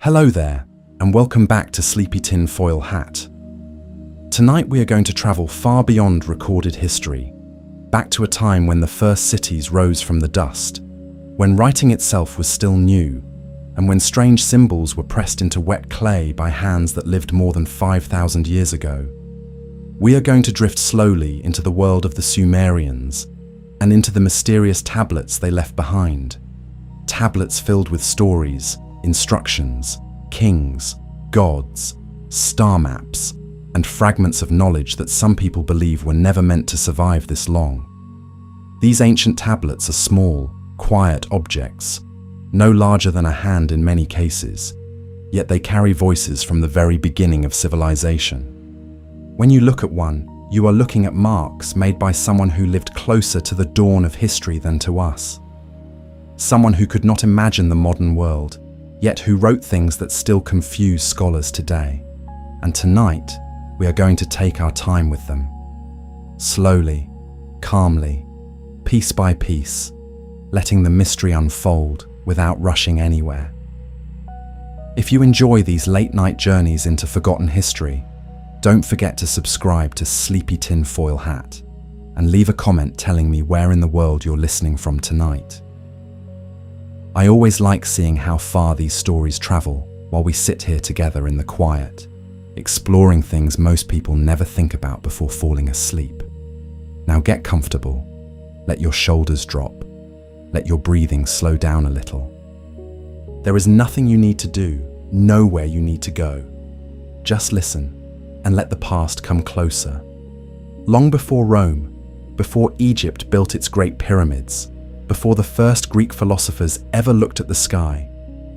Hello there, and welcome back to Sleepy Tin Foil Hat. Tonight we are going to travel far beyond recorded history, back to a time when the first cities rose from the dust, when writing itself was still new, and when strange symbols were pressed into wet clay by hands that lived more than 5,000 years ago. We are going to drift slowly into the world of the Sumerians and into the mysterious tablets they left behind. Tablets filled with stories, instructions, kings, gods, star maps, and fragments of knowledge that some people believe were never meant to survive this long. These ancient tablets are small, quiet objects, no larger than a hand in many cases, yet they carry voices from the very beginning of civilization. When you look at one, you are looking at marks made by someone who lived closer to the dawn of history than to us. Someone who could not imagine the modern world, yet who wrote things that still confuse scholars today. And tonight, we are going to take our time with them. Slowly, calmly, piece by piece, letting the mystery unfold without rushing anywhere. If you enjoy these late-night journeys into forgotten history, don't forget to subscribe to Sleepy Tin Foil Hat and leave a comment telling me where in the world you're listening from tonight. I always like seeing how far these stories travel while we sit here together in the quiet, exploring things most people never think about before falling asleep. Now get comfortable, let your shoulders drop, let your breathing slow down a little. There is nothing you need to do, nowhere you need to go. Just listen and let the past come closer. Long before Rome, before Egypt built its great pyramids, before the first Greek philosophers ever looked at the sky,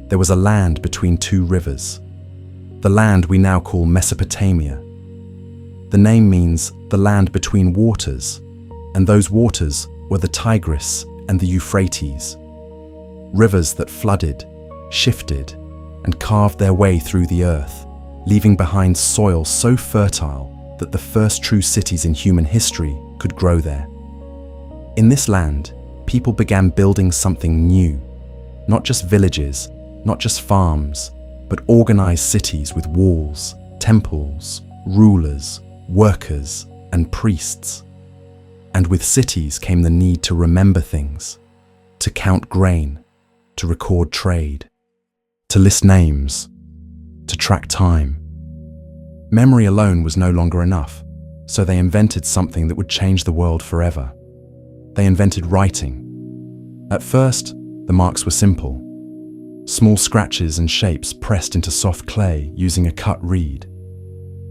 there was a land between two rivers. The land we now call Mesopotamia. The name means the land between waters, and those waters were the Tigris and the Euphrates. Rivers that flooded, shifted, and carved their way through the earth, leaving behind soil so fertile that the first true cities in human history could grow there. In this land, people began building something new, not just villages, not just farms, but organized cities with walls, temples, rulers, workers, and priests. And with cities came the need to remember things, to count grain, to record trade, to list names, to track time. Memory alone was no longer enough, so they invented something that would change the world forever. They invented writing. At first, the marks were simple. Small scratches and shapes pressed into soft clay using a cut reed.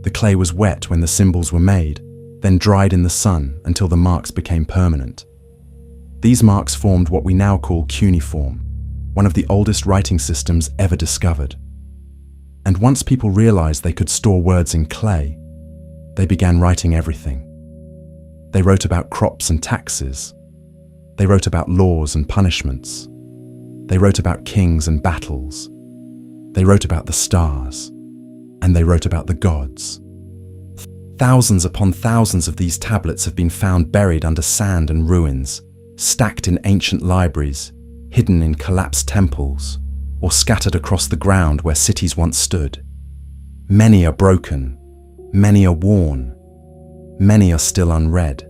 The clay was wet when the symbols were made, then dried in the sun until the marks became permanent. These marks formed what we now call cuneiform, one of the oldest writing systems ever discovered. And once people realized they could store words in clay, they began writing everything. They wrote about crops and taxes. They wrote about laws and punishments. They wrote about kings and battles. They wrote about the stars. And they wrote about the gods. Thousands upon thousands of these tablets have been found buried under sand and ruins, stacked in ancient libraries, hidden in collapsed temples, or scattered across the ground where cities once stood. Many are broken, many are worn, many are still unread.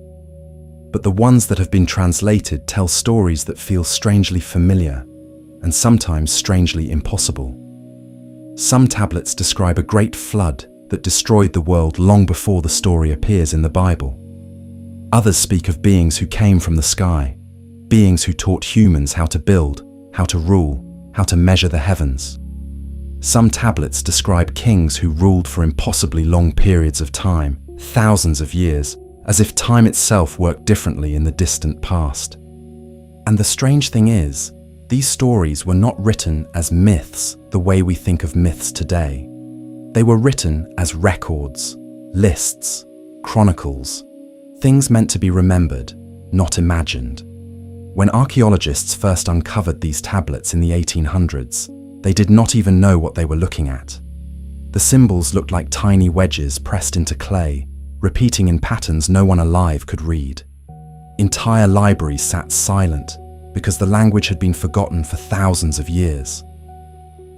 But the ones that have been translated tell stories that feel strangely familiar and sometimes strangely impossible. Some tablets describe a great flood that destroyed the world long before the story appears in the Bible. Others speak of beings who came from the sky, beings who taught humans how to build, how to rule, how to measure the heavens. Some tablets describe kings who ruled for impossibly long periods of time, thousands of years, as if time itself worked differently in the distant past. And the strange thing is, these stories were not written as myths the way we think of myths today. They were written as records, lists, chronicles, things meant to be remembered, not imagined. When archaeologists first uncovered these tablets in the 1800s, they did not even know what they were looking at. The symbols looked like tiny wedges pressed into clay, repeating in patterns no one alive could read. Entire libraries sat silent because the language had been forgotten for thousands of years.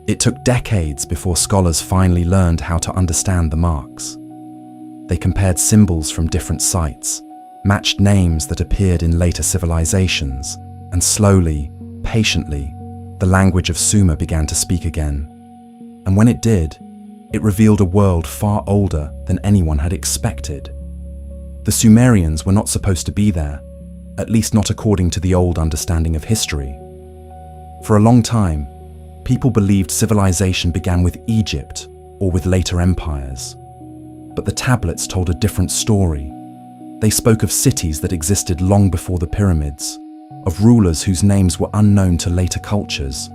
It took decades before scholars finally learned how to understand the marks. They compared symbols from different sites, matched names that appeared in later civilizations, and slowly, patiently, the language of Sumer began to speak again. And when it did, it revealed a world far older than anyone had expected. The Sumerians were not supposed to be there, at least not according to the old understanding of history. For a long time, people believed civilization began with Egypt or with later empires. But the tablets told a different story. They spoke of cities that existed long before the pyramids, of rulers whose names were unknown to later cultures,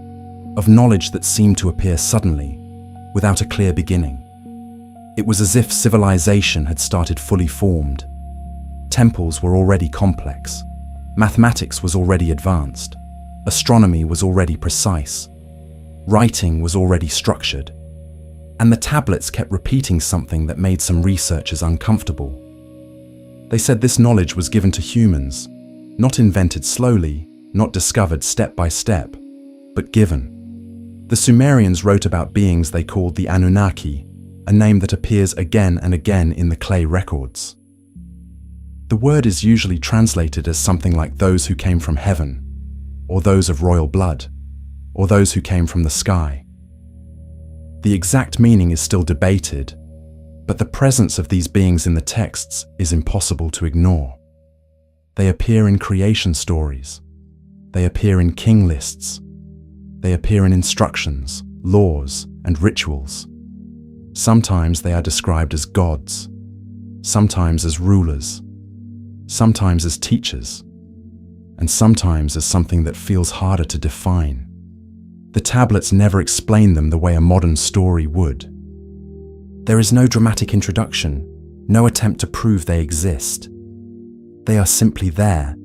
of knowledge that seemed to appear suddenly, without a clear beginning. It was as if civilization had started fully formed. Temples were already complex. Mathematics was already advanced. Astronomy was already precise. Writing was already structured. And the tablets kept repeating something that made some researchers uncomfortable. They said this knowledge was given to humans, not invented slowly, not discovered step by step, but given. The Sumerians wrote about beings they called the Anunnaki, a name that appears again and again in the clay records. The word is usually translated as something like those who came from heaven, or those of royal blood, or those who came from the sky. The exact meaning is still debated, but the presence of these beings in the texts is impossible to ignore. They appear in creation stories. They appear in king lists. They appear in instructions, laws, and rituals. Sometimes they are described as gods, sometimes as rulers, sometimes as teachers, and sometimes as something that feels harder to define. The tablets never explain them the way a modern story would. There is no dramatic introduction, no attempt to prove they exist. They are simply there,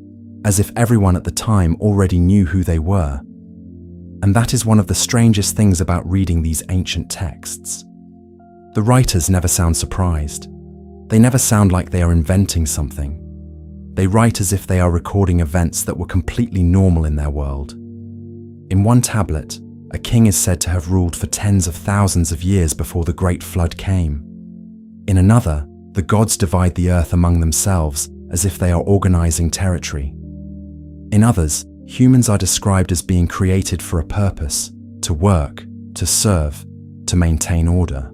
as if everyone at the time already knew who they were. And that is one of the strangest things about reading these ancient texts. The writers never sound surprised. They never sound like they are inventing something. They write as if they are recording events that were completely normal in their world. In one tablet, a king is said to have ruled for tens of thousands of years before the Great Flood came. In another, the gods divide the earth among themselves as if they are organizing territory. In others, humans are described as being created for a purpose, to work, to serve, to maintain order.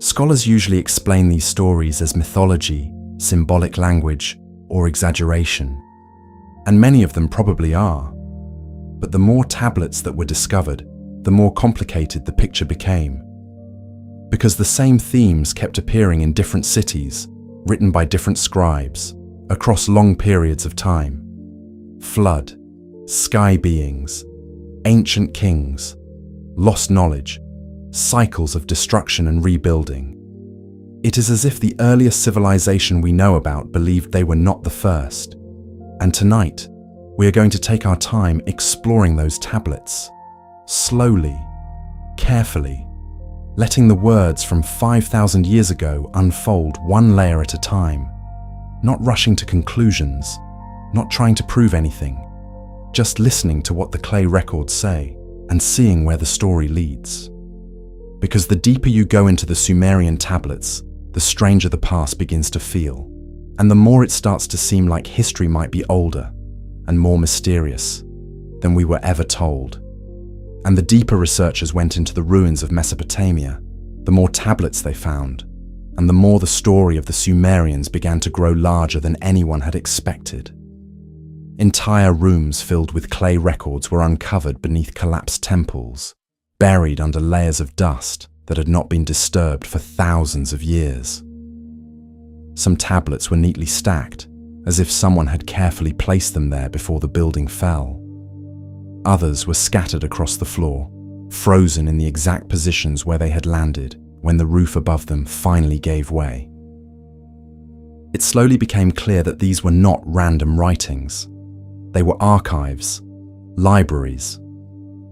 Scholars usually explain these stories as mythology, symbolic language, or exaggeration, and many of them probably are. But the more tablets that were discovered, the more complicated the picture became. Because the same themes kept appearing in different cities, written by different scribes, across long periods of time. Flood, sky beings, ancient kings, lost knowledge, cycles of destruction and rebuilding. It is as if the earliest civilization we know about believed they were not the first. And tonight, we are going to take our time exploring those tablets, slowly, carefully, letting the words from 5,000 years ago unfold one layer at a time, not rushing to conclusions, not trying to prove anything, just listening to what the clay records say and seeing where the story leads. Because the deeper you go into the Sumerian tablets, the stranger the past begins to feel, and the more it starts to seem like history might be older and more mysterious than we were ever told. And the deeper researchers went into the ruins of Mesopotamia, the more tablets they found, and the more the story of the Sumerians began to grow larger than anyone had expected. Entire rooms filled with clay records were uncovered beneath collapsed temples, buried under layers of dust that had not been disturbed for thousands of years. Some tablets were neatly stacked, as if someone had carefully placed them there before the building fell. Others were scattered across the floor, frozen in the exact positions where they had landed when the roof above them finally gave way. It slowly became clear that these were not random writings. They were archives, libraries,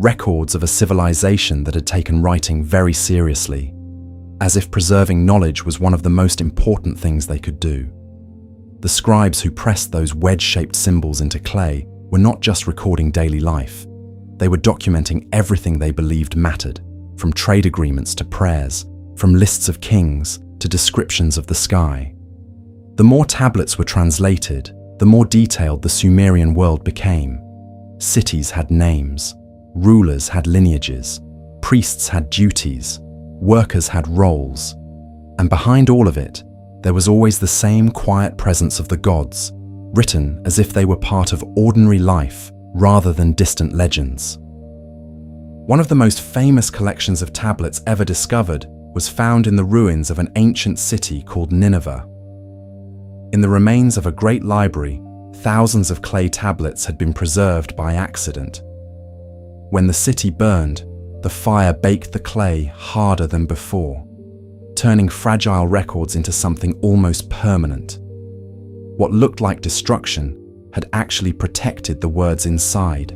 records of a civilization that had taken writing very seriously, as if preserving knowledge was one of the most important things they could do. The scribes who pressed those wedge-shaped symbols into clay were not just recording daily life. They were documenting everything they believed mattered, from trade agreements to prayers, from lists of kings to descriptions of the sky. The more tablets were translated, the more detailed the Sumerian world became. Cities had names, rulers had lineages, priests had duties, workers had roles, and behind all of it, there was always the same quiet presence of the gods, written as if they were part of ordinary life rather than distant legends. One of the most famous collections of tablets ever discovered was found in the ruins of an ancient city called Nineveh. In the remains of a great library, thousands of clay tablets had been preserved by accident. When the city burned, the fire baked the clay harder than before, turning fragile records into something almost permanent. What looked like destruction had actually protected the words inside.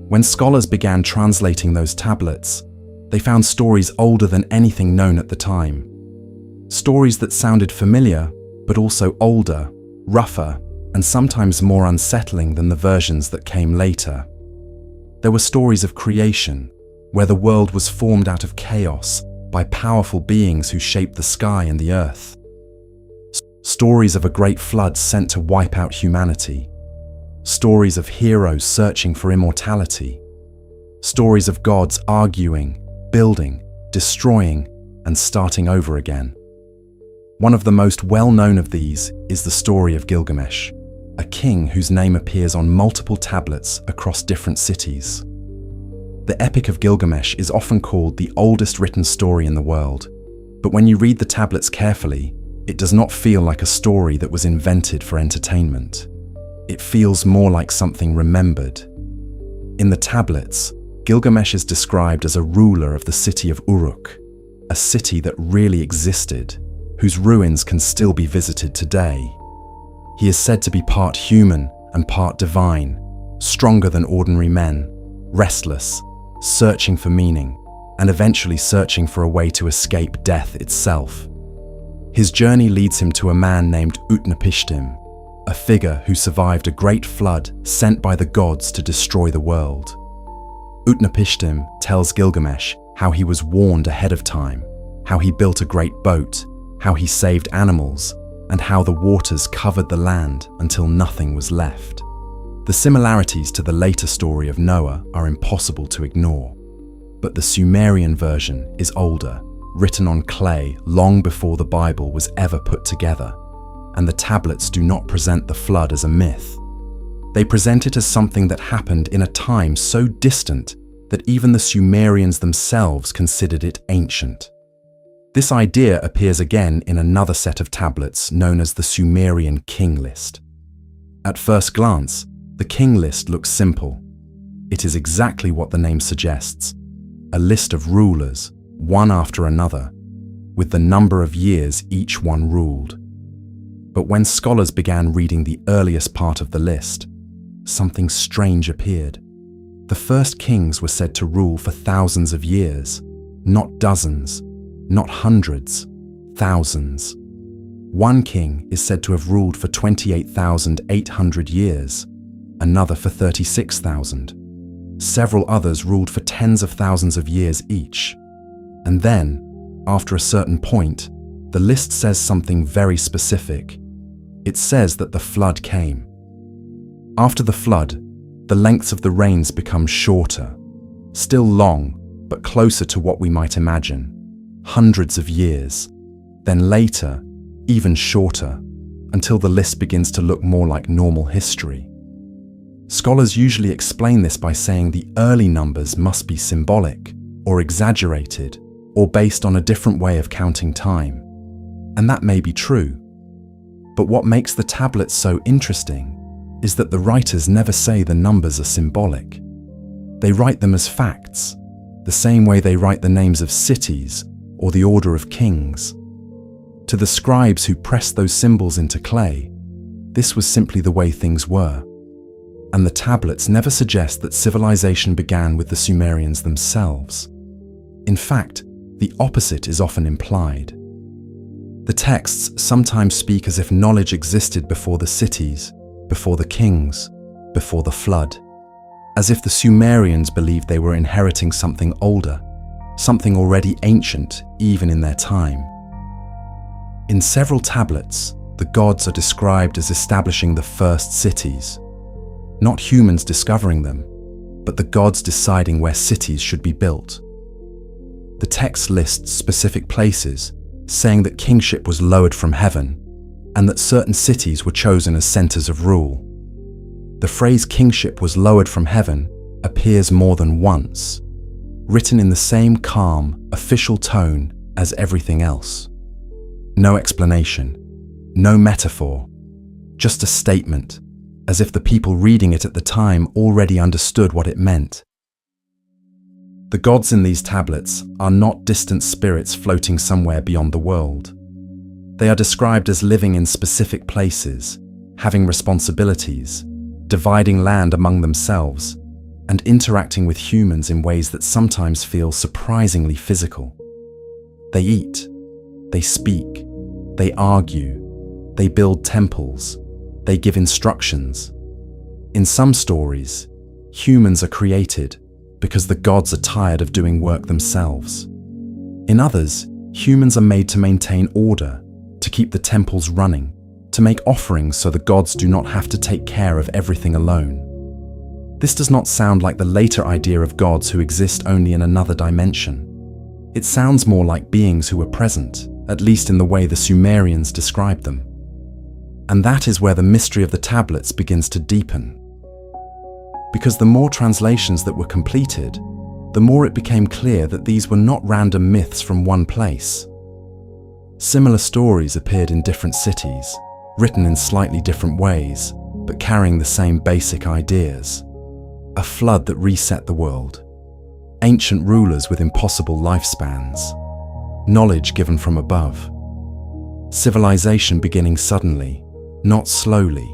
When scholars began translating those tablets, they found stories older than anything known at the time. Stories that sounded familiar, but also older, rougher, and sometimes more unsettling than the versions that came later. There were stories of creation, where the world was formed out of chaos by powerful beings who shaped the sky and the earth. Stories of a great flood sent to wipe out humanity. Stories of heroes searching for immortality. Stories of gods arguing, building, destroying, and starting over again. One of the most well-known of these is the story of Gilgamesh, a king whose name appears on multiple tablets across different cities. The Epic of Gilgamesh is often called the oldest written story in the world, but when you read the tablets carefully, it does not feel like a story that was invented for entertainment. It feels more like something remembered. In the tablets, Gilgamesh is described as a ruler of the city of Uruk, a city that really existed, whose ruins can still be visited today. He is said to be part human and part divine, stronger than ordinary men, restless, searching for meaning, and eventually searching for a way to escape death itself. His journey leads him to a man named Utnapishtim, a figure who survived a great flood sent by the gods to destroy the world. Utnapishtim tells Gilgamesh how he was warned ahead of time, how he built a great boat, how he saved animals, and how the waters covered the land until nothing was left. The similarities to the later story of Noah are impossible to ignore, but the Sumerian version is older, written on clay long before the Bible was ever put together, and the tablets do not present the flood as a myth. They present it as something that happened in a time so distant that even the Sumerians themselves considered it ancient. This idea appears again in another set of tablets known as the Sumerian king list. At first glance, the king list looks simple. It is exactly what the name suggests, a list of rulers, one after another, with the number of years each one ruled. But when scholars began reading the earliest part of the list, something strange appeared. The first kings were said to rule for thousands of years, not dozens, not hundreds, thousands. One king is said to have ruled for 28,800 years, another for 36,000. Several others ruled for tens of thousands of years each. And then, after a certain point, the list says something very specific. It says that the flood came. After the flood, the lengths of the reigns become shorter, still long, but closer to what we might imagine. Hundreds of years, then later, even shorter, until the list begins to look more like normal history. Scholars usually explain this by saying the early numbers must be symbolic, or exaggerated, or based on a different way of counting time. And that may be true. But what makes the tablets so interesting is that the writers never say the numbers are symbolic. They write them as facts, the same way they write the names of cities or the order of kings. To the scribes who pressed those symbols into clay, this was simply the way things were. And the tablets never suggest that civilization began with the Sumerians themselves. In fact, the opposite is often implied. The texts sometimes speak as if knowledge existed before the cities, before the kings, before the flood. as if the Sumerians believed they were inheriting something older, something already ancient even in their time. In several tablets, the gods are described as establishing the first cities, not humans discovering them, but the gods deciding where cities should be built. The text lists specific places, saying that kingship was lowered from heaven, and that certain cities were chosen as centers of rule. The phrase kingship was lowered from heaven appears more than once, written in the same calm, official tone as everything else. No explanation, no metaphor, just a statement, as if the people reading it at the time already understood what it meant. The gods in these tablets are not distant spirits floating somewhere beyond the world. They are described as living in specific places, having responsibilities, dividing land among themselves, and interacting with humans in ways that sometimes feel surprisingly physical. They eat, they speak, they argue, they build temples, they give instructions. In some stories, humans are created because the gods are tired of doing work themselves. In others, humans are made to maintain order, to keep the temples running, to make offerings so the gods do not have to take care of everything alone. This does not sound like the later idea of gods who exist only in another dimension. It sounds more like beings who are present, at least in the way the Sumerians described them. And that is where the mystery of the tablets begins to deepen. Because the more translations that were completed, the more it became clear that these were not random myths from one place. Similar stories appeared in different cities, written in slightly different ways, but carrying the same basic ideas. A flood that reset the world, ancient rulers with impossible lifespans, knowledge given from above, civilization beginning suddenly, not slowly,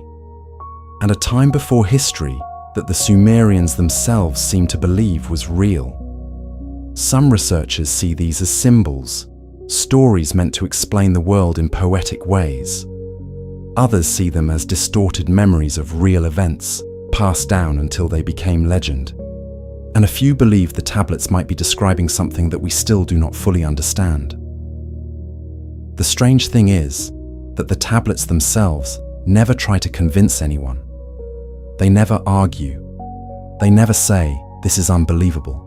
and a time before history that the Sumerians themselves seem to believe was real. Some researchers see these as symbols, stories meant to explain the world in poetic ways. Others see them as distorted memories of real events, passed down until they became legend. And a few believe the tablets might be describing something that we still do not fully understand. The strange thing is that the tablets themselves never try to convince anyone. They never argue. They never say, "This is unbelievable."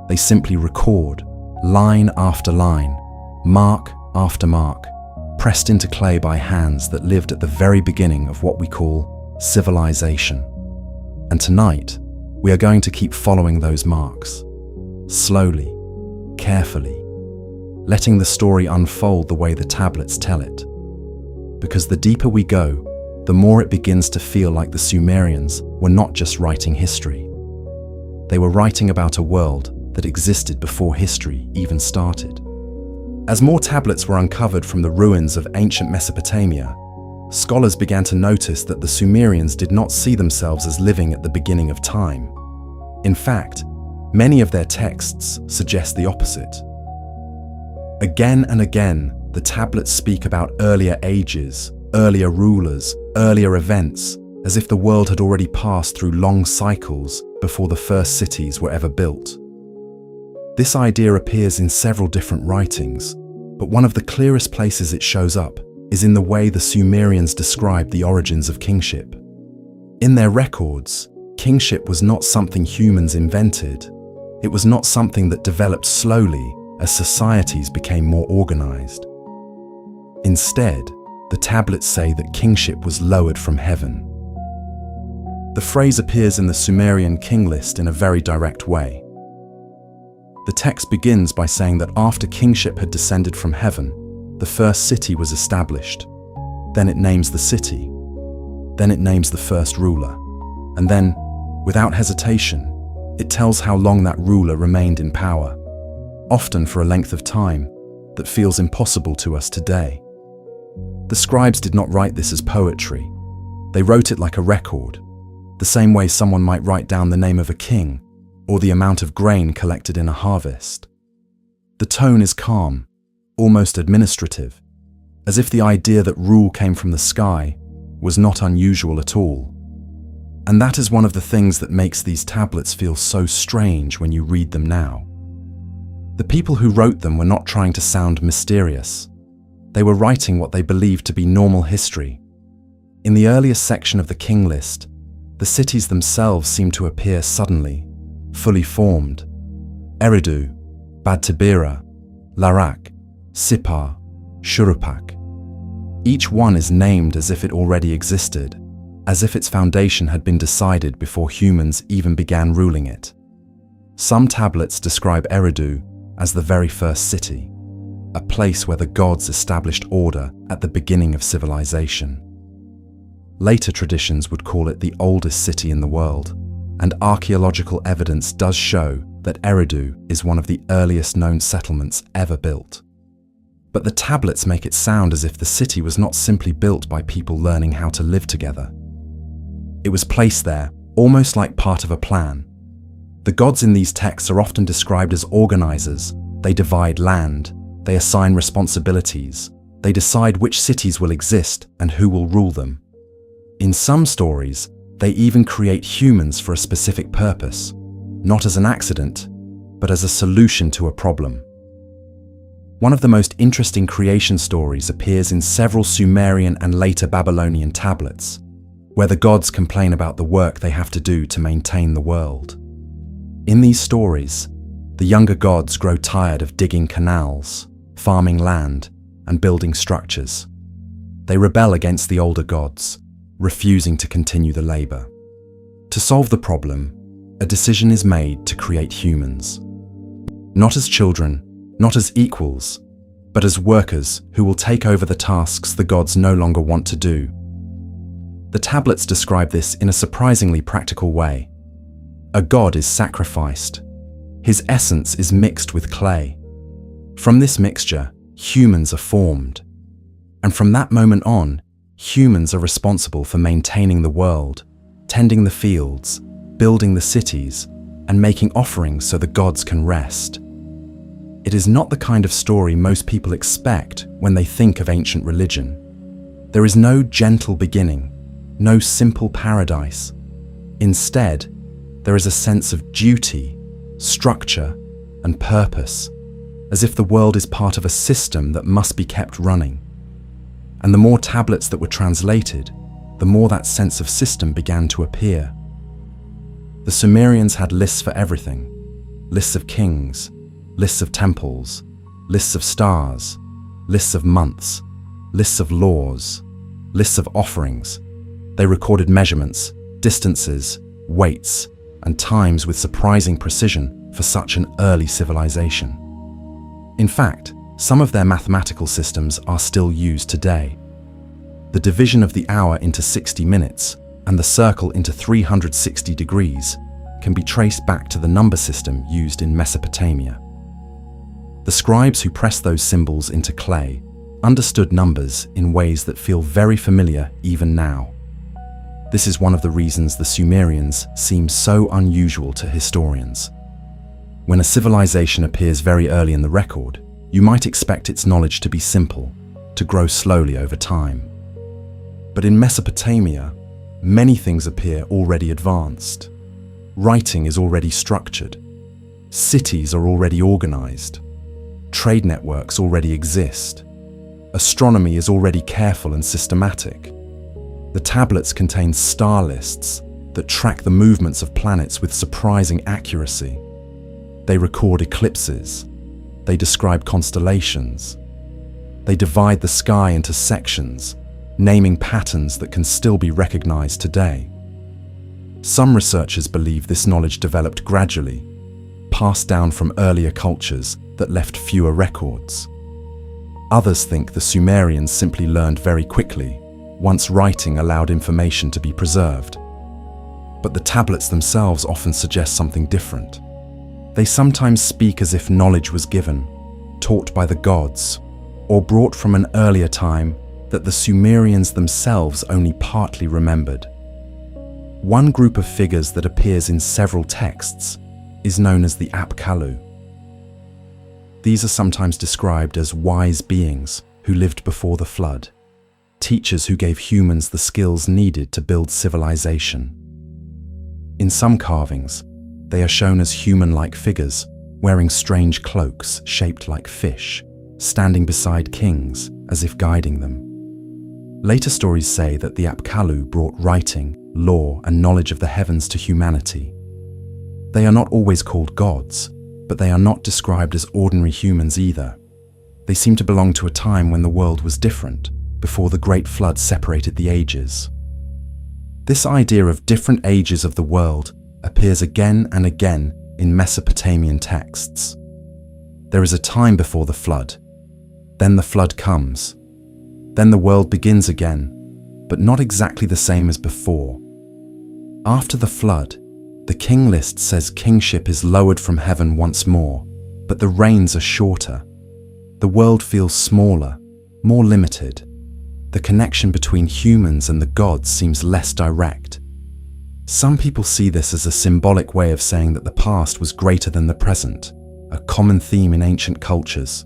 They simply record, line after line, mark after mark, pressed into clay by hands that lived at the very beginning of what we call civilization. And tonight, we are going to keep following those marks, slowly, carefully, letting the story unfold the way the tablets tell it. Because the deeper we go, the more it begins to feel like the Sumerians were not just writing history. They were writing about a world that existed before history even started. As more tablets were uncovered from the ruins of ancient Mesopotamia, scholars began to notice that the Sumerians did not see themselves as living at the beginning of time. In fact, many of their texts suggest the opposite. Again and again, the tablets speak about earlier ages, earlier rulers, earlier events, as if the world had already passed through long cycles before the first cities were ever built. This idea appears in several different writings, but one of the clearest places it shows up is in the way the Sumerians describe the origins of kingship. In their records, kingship was not something humans invented. It was not something that developed slowly as societies became more organized. Instead, the tablets say that kingship was lowered from heaven. The phrase appears in the Sumerian king list in a very direct way. The text begins by saying that after kingship had descended from heaven, the first city was established. Then it names the city. Then it names the first ruler. And then, without hesitation, it tells how long that ruler remained in power, often for a length of time that feels impossible to us today. The scribes did not write this as poetry. They wrote it like a record, the same way someone might write down the name of a king or the amount of grain collected in a harvest. The tone is calm, almost administrative, as if the idea that rule came from the sky was not unusual at all. And that is one of the things that makes these tablets feel so strange when you read them now. The people who wrote them were not trying to sound mysterious. They were writing what they believed to be normal history. In the earliest section of the king list, the cities themselves seem to appear suddenly, fully formed. Eridu, Bad Tibira, Larak, Sippar, Shurupak. Each one is named as if it already existed, as if its foundation had been decided before humans even began ruling it. Some tablets describe Eridu as the very first city, a place where the gods established order at the beginning of civilization. Later traditions would call it the oldest city in the world, and archaeological evidence does show that Eridu is one of the earliest known settlements ever built. But the tablets make it sound as if the city was not simply built by people learning how to live together. It was placed there, almost like part of a plan. The gods in these texts are often described as organizers. They divide land, they assign responsibilities, they decide which cities will exist and who will rule them. In some stories, they even create humans for a specific purpose, not as an accident, but as a solution to a problem. One of the most interesting creation stories appears in several Sumerian and later Babylonian tablets, where the gods complain about the work they have to do to maintain the world. In these stories, the younger gods grow tired of digging canals, farming land, and building structures. They rebel against the older gods, refusing to continue the labor. To solve the problem, a decision is made to create humans. Not as children, not as equals, but as workers who will take over the tasks the gods no longer want to do. The tablets describe this in a surprisingly practical way. A god is sacrificed. His essence is mixed with clay. From this mixture, humans are formed. And from that moment on, humans are responsible for maintaining the world, tending the fields, building the cities, and making offerings so the gods can rest. It is not the kind of story most people expect when they think of ancient religion. There is no gentle beginning, no simple paradise. Instead, there is a sense of duty, structure, and purpose, as if the world is part of a system that must be kept running. And the more tablets that were translated, the more that sense of system began to appear. The Sumerians had lists for everything: lists of kings, lists of temples, lists of stars, lists of months, lists of laws, lists of offerings. They recorded measurements, distances, weights, and times with surprising precision for such an early civilization. In fact, some of their mathematical systems are still used today. The division of the hour into 60 minutes and the circle into 360 degrees can be traced back to the number system used in Mesopotamia. The scribes who pressed those symbols into clay understood numbers in ways that feel very familiar even now. This is one of the reasons the Sumerians seem so unusual to historians. When a civilization appears very early in the record, you might expect its knowledge to be simple, to grow slowly over time. But in Mesopotamia, many things appear already advanced. Writing is already structured. Cities are already organized. Trade networks already exist. Astronomy is already careful and systematic. The tablets contain star lists that track the movements of planets with surprising accuracy. They record eclipses. They describe constellations. They divide the sky into sections, naming patterns that can still be recognized today. Some researchers believe this knowledge developed gradually, passed down from earlier cultures that left fewer records. Others think the Sumerians simply learned very quickly, once writing allowed information to be preserved. But the tablets themselves often suggest something different. They sometimes speak as if knowledge was given, taught by the gods, or brought from an earlier time that the Sumerians themselves only partly remembered. One group of figures that appears in several texts is known as the Apkallu. These are sometimes described as wise beings who lived before the flood, teachers who gave humans the skills needed to build civilization. In some carvings, they are shown as human-like figures, wearing strange cloaks shaped like fish, standing beside kings as if guiding them. Later stories say that the Apkallu brought writing, law, and knowledge of the heavens to humanity. They are not always called gods, but they are not described as ordinary humans either. They seem to belong to a time when the world was different, before the Great Flood separated the ages. This idea of different ages of the world appears again and again in Mesopotamian texts. There is a time before the flood. Then the flood comes. Then the world begins again, but not exactly the same as before. After the flood, the king list says kingship is lowered from heaven once more, but the reigns are shorter. The world feels smaller, more limited. The connection between humans and the gods seems less direct. Some people see this as a symbolic way of saying that the past was greater than the present, a common theme in ancient cultures.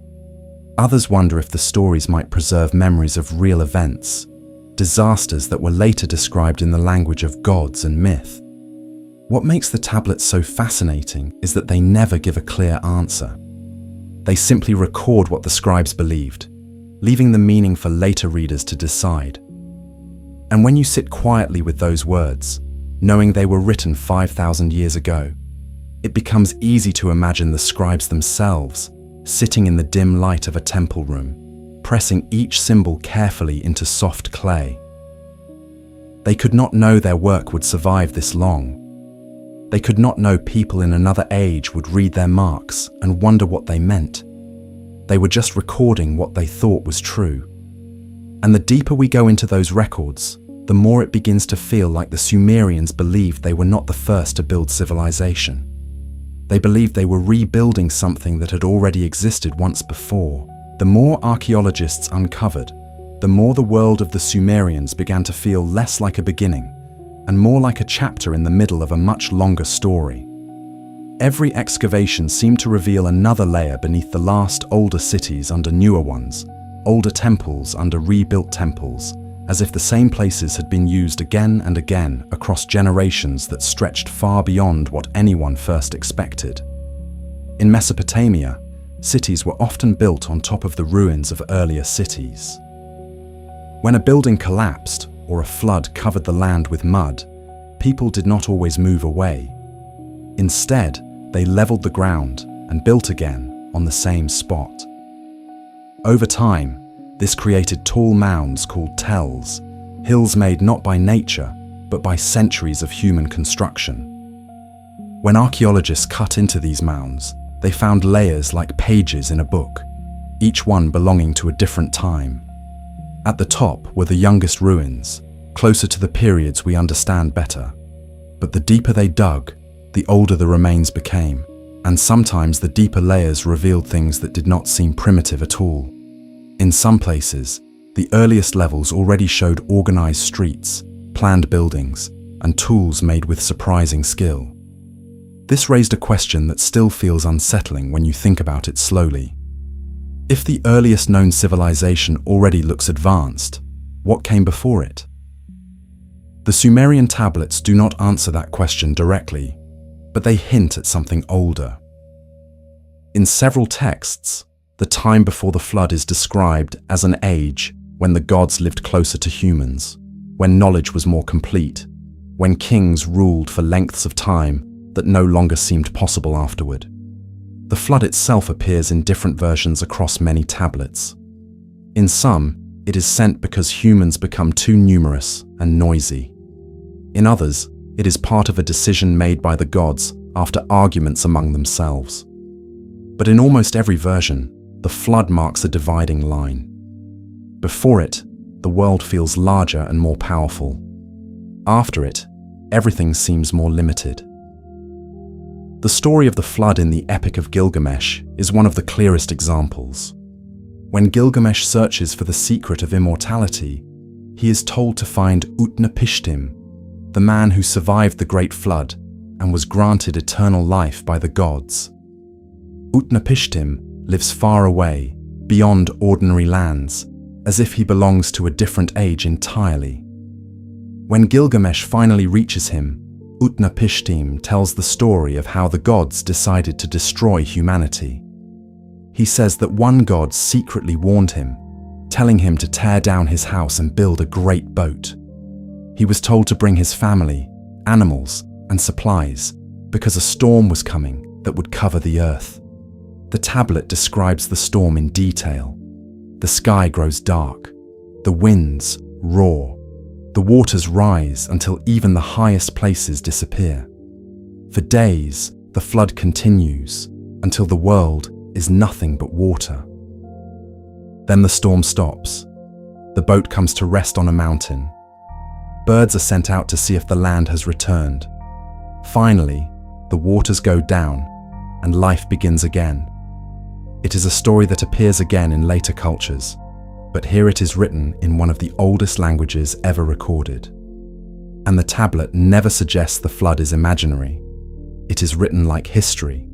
Others wonder if the stories might preserve memories of real events, disasters that were later described in the language of gods and myth. What makes the tablets so fascinating is that they never give a clear answer. They simply record what the scribes believed, leaving the meaning for later readers to decide. And when you sit quietly with those words, knowing they were written 5,000 years ago, it becomes easy to imagine the scribes themselves sitting in the dim light of a temple room, pressing each symbol carefully into soft clay. They could not know their work would survive this long. They could not know people in another age would read their marks and wonder what they meant. They were just recording what they thought was true. And the deeper we go into those records, the more it begins to feel like the Sumerians believed they were not the first to build civilization. They believed they were rebuilding something that had already existed once before. The more archaeologists uncovered, the more the world of the Sumerians began to feel less like a beginning and more like a chapter in the middle of a much longer story. Every excavation seemed to reveal another layer beneath the last older cities under newer ones, older temples under rebuilt temples, as if the same places had been used again and again across generations that stretched far beyond what anyone first expected. In Mesopotamia, cities were often built on top of the ruins of earlier cities. When a building collapsed or a flood covered the land with mud, people did not always move away. Instead, they leveled the ground and built again on the same spot. Over time, this created tall mounds called tells, hills made not by nature, but by centuries of human construction. When archaeologists cut into these mounds, they found layers like pages in a book, each one belonging to a different time. At the top were the youngest ruins, closer to the periods we understand better. But the deeper they dug, the older the remains became, and sometimes the deeper layers revealed things that did not seem primitive at all. In some places, the earliest levels already showed organized streets, planned buildings, and tools made with surprising skill. This raised a question that still feels unsettling when you think about it slowly. If the earliest known civilization already looks advanced, what came before it? The Sumerian tablets do not answer that question directly, but they hint at something older. In several texts, the time before the flood is described as an age when the gods lived closer to humans, when knowledge was more complete, when kings ruled for lengths of time that no longer seemed possible afterward. The flood itself appears in different versions across many tablets. In some, it is sent because humans become too numerous and noisy. In others, it is part of a decision made by the gods after arguments among themselves. But in almost every version, the flood marks a dividing line. Before it, the world feels larger and more powerful. After it, everything seems more limited. The story of the flood in the Epic of Gilgamesh is one of the clearest examples. When Gilgamesh searches for the secret of immortality, he is told to find Utnapishtim, the man who survived the Great Flood and was granted eternal life by the gods. Utnapishtim lives far away, beyond ordinary lands, as if he belongs to a different age entirely. When Gilgamesh finally reaches him, Utnapishtim tells the story of how the gods decided to destroy humanity. He says that one god secretly warned him, telling him to tear down his house and build a great boat. He was told to bring his family, animals, and supplies because a storm was coming that would cover the earth. The tablet describes the storm in detail. The sky grows dark, the winds roar, the waters rise until even the highest places disappear. For days, the flood continues until the world is nothing but water. Then the storm stops. The boat comes to rest on a mountain. Birds are sent out to see if the land has returned. Finally, the waters go down and life begins again. It is a story that appears again in later cultures, but here it is written in one of the oldest languages ever recorded. And the tablet never suggests the flood is imaginary. It is written like history,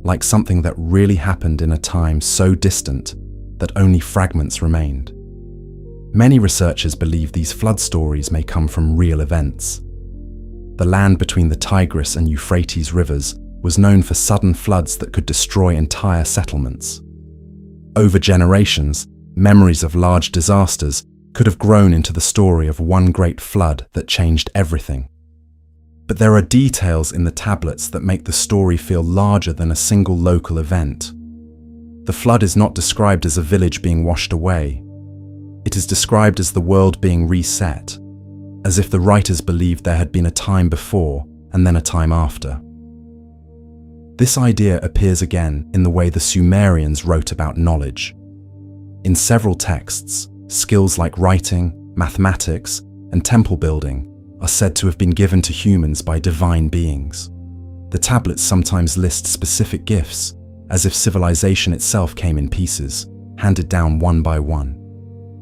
like something that really happened in a time so distant that only fragments remained. Many researchers believe these flood stories may come from real events. The land between the Tigris and Euphrates rivers was known for sudden floods that could destroy entire settlements. Over generations, memories of large disasters could have grown into the story of one great flood that changed everything. But there are details in the tablets that make the story feel larger than a single local event. The flood is not described as a village being washed away. It is described as the world being reset, as if the writers believed there had been a time before and then a time after. This idea appears again in the way the Sumerians wrote about knowledge. In several texts, skills like writing, mathematics, and temple building are said to have been given to humans by divine beings. The tablets sometimes list specific gifts, as if civilization itself came in pieces, handed down one by one.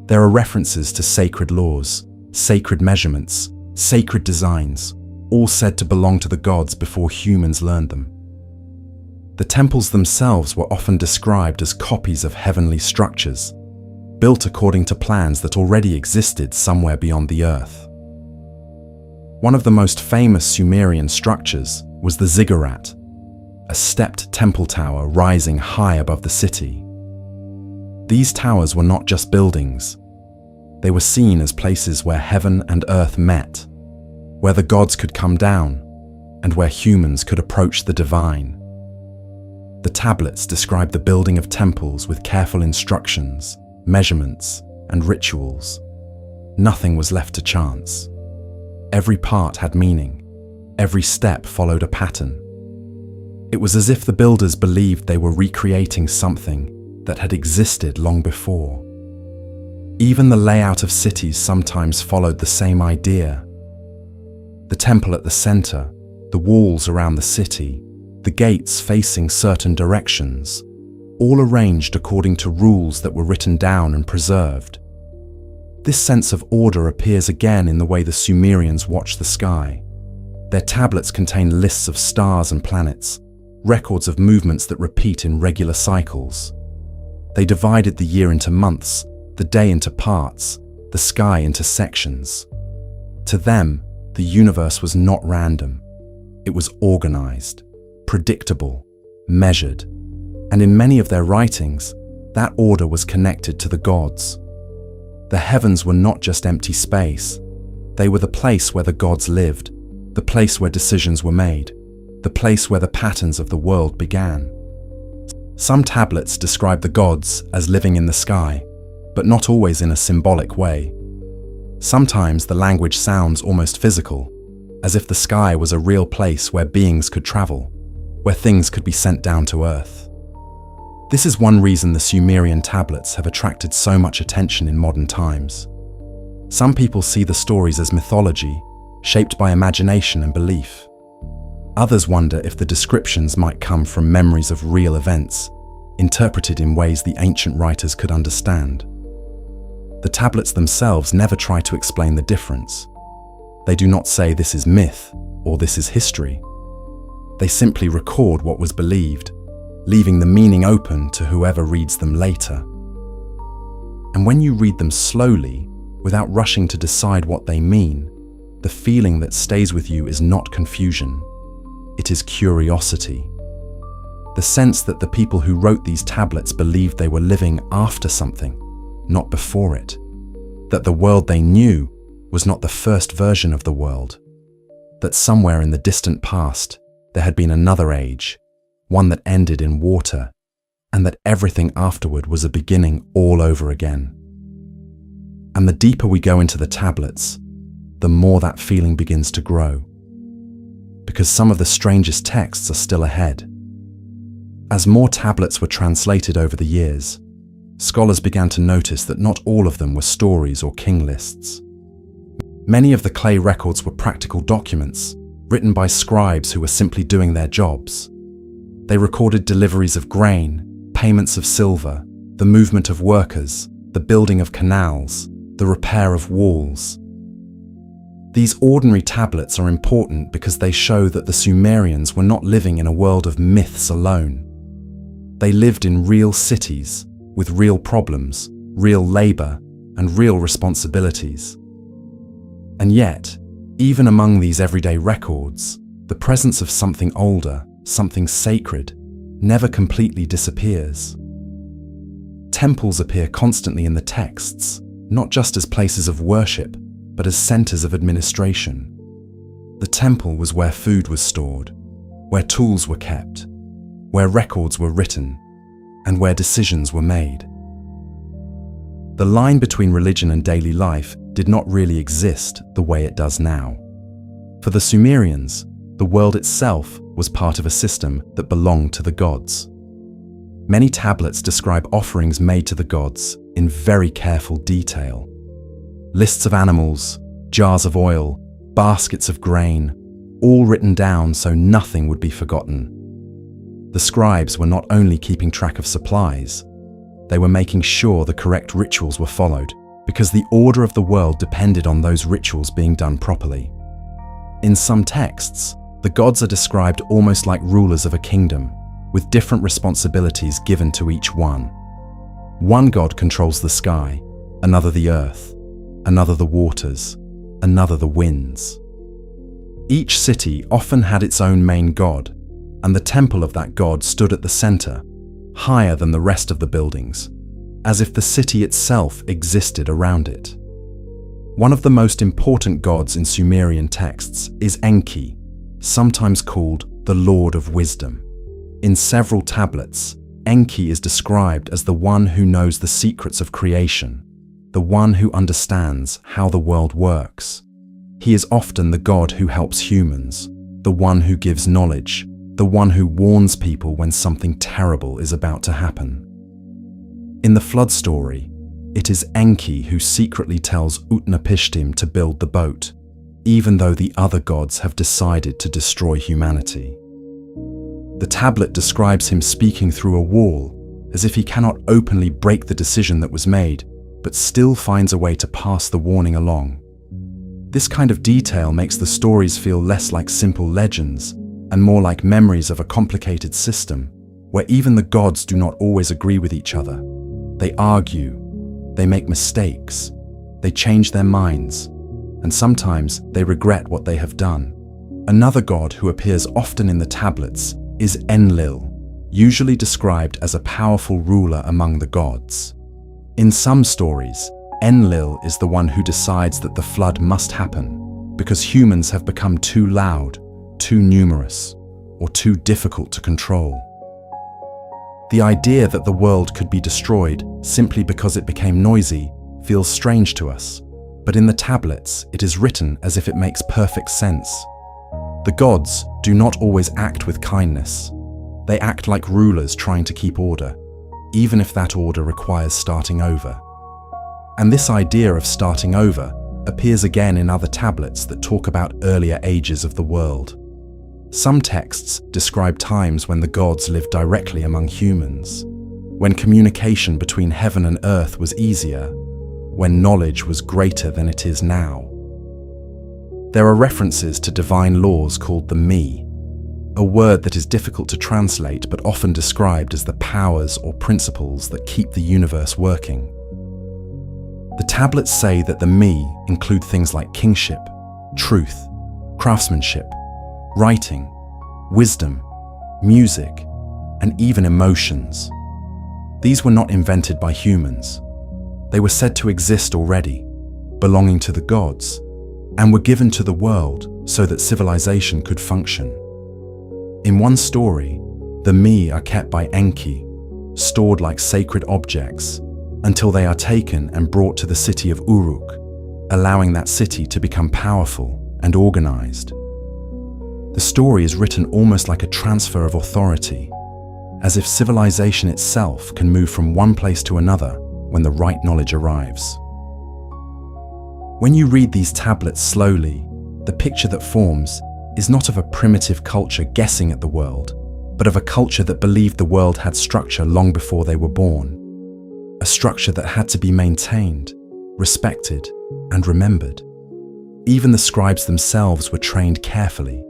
There are references to sacred laws, sacred measurements, sacred designs, all said to belong to the gods before humans learned them. The temples themselves were often described as copies of heavenly structures, built according to plans that already existed somewhere beyond the earth. One of the most famous Sumerian structures was the ziggurat, a stepped temple tower rising high above the city. These towers were not just buildings. They were seen as places where heaven and earth met, where the gods could come down, and where humans could approach the divine. The tablets describe the building of temples with careful instructions, measurements, and rituals. Nothing was left to chance. Every part had meaning. Every step followed a pattern. It was as if the builders believed they were recreating something that had existed long before. Even the layout of cities sometimes followed the same idea. The temple at the center, the walls around the city, the gates facing certain directions, all arranged according to rules that were written down and preserved. This sense of order appears again in the way the Sumerians watched the sky. Their tablets contain lists of stars and planets, records of movements that repeat in regular cycles. They divided the year into months, the day into parts, the sky into sections. To them, the universe was not random. It was organized, predictable, measured, and in many of their writings, that order was connected to the gods. The heavens were not just empty space. They were the place where the gods lived, the place where decisions were made, the place where the patterns of the world began. Some tablets describe the gods as living in the sky, but not always in a symbolic way. Sometimes the language sounds almost physical, as if the sky was a real place where beings could travel, where things could be sent down to earth. This is one reason the Sumerian tablets have attracted so much attention in modern times. Some people see the stories as mythology, shaped by imagination and belief. Others wonder if the descriptions might come from memories of real events, interpreted in ways the ancient writers could understand. The tablets themselves never try to explain the difference. They do not say this is myth or this is history. They simply record what was believed, leaving the meaning open to whoever reads them later. And when you read them slowly, without rushing to decide what they mean, the feeling that stays with you is not confusion. It is curiosity. The sense that the people who wrote these tablets believed they were living after something, not before it. That the world they knew was not the first version of the world. That somewhere in the distant past, there had been another age, one that ended in water, and that everything afterward was a beginning all over again. And the deeper we go into the tablets, the more that feeling begins to grow. Because some of the strangest texts are still ahead. As more tablets were translated over the years, scholars began to notice that not all of them were stories or king lists. Many of the clay records were practical documents, written by scribes who were simply doing their jobs. They recorded deliveries of grain, payments of silver, the movement of workers, the building of canals, the repair of walls. These ordinary tablets are important because they show that the Sumerians were not living in a world of myths alone. They lived in real cities, with real problems, real labor, and real responsibilities. And yet, even among these everyday records, the presence of something older, something sacred, never completely disappears. Temples appear constantly in the texts, not just as places of worship, but as centers of administration. The temple was where food was stored, where tools were kept, where records were written, and where decisions were made. The line between religion and daily life did not really exist the way it does now. For the Sumerians, the world itself was part of a system that belonged to the gods. Many tablets describe offerings made to the gods in very careful detail. Lists of animals, jars of oil, baskets of grain, all written down so nothing would be forgotten. The scribes were not only keeping track of supplies, they were making sure the correct rituals were followed, because the order of the world depended on those rituals being done properly. In some texts, the gods are described almost like rulers of a kingdom, with different responsibilities given to each one. One god controls the sky, another the earth, another the waters, another the winds. Each city often had its own main god, and the temple of that god stood at the center, higher than the rest of the buildings, as if the city itself existed around it. One of the most important gods in Sumerian texts is Enki, sometimes called the Lord of Wisdom. In several tablets, Enki is described as the one who knows the secrets of creation, the one who understands how the world works. He is often the god who helps humans, the one who gives knowledge, the one who warns people when something terrible is about to happen. In the flood story, it is Enki who secretly tells Utnapishtim to build the boat, even though the other gods have decided to destroy humanity. The tablet describes him speaking through a wall, as if he cannot openly break the decision that was made, but still finds a way to pass the warning along. This kind of detail makes the stories feel less like simple legends and more like memories of a complicated system, where even the gods do not always agree with each other. They argue, they make mistakes, they change their minds, and sometimes they regret what they have done. Another god who appears often in the tablets is Enlil, usually described as a powerful ruler among the gods. In some stories, Enlil is the one who decides that the flood must happen because humans have become too loud, too numerous, or too difficult to control. The idea that the world could be destroyed simply because it became noisy feels strange to us, but in the tablets it is written as if it makes perfect sense. The gods do not always act with kindness. They act like rulers trying to keep order, even if that order requires starting over. And this idea of starting over appears again in other tablets that talk about earlier ages of the world. Some texts describe times when the gods lived directly among humans, when communication between heaven and earth was easier, when knowledge was greater than it is now. There are references to divine laws called the Me, a word that is difficult to translate but often described as the powers or principles that keep the universe working. The tablets say that the Me include things like kingship, truth, craftsmanship, writing, wisdom, music, and even emotions. These were not invented by humans. They were said to exist already, belonging to the gods, and were given to the world so that civilization could function. In one story, the Mi are kept by Enki, stored like sacred objects, until they are taken and brought to the city of Uruk, allowing that city to become powerful and organized. The story is written almost like a transfer of authority, as if civilization itself can move from one place to another when the right knowledge arrives. When you read these tablets slowly, the picture that forms is not of a primitive culture guessing at the world, but of a culture that believed the world had structure long before they were born. A structure that had to be maintained, respected, and remembered. Even the scribes themselves were trained carefully,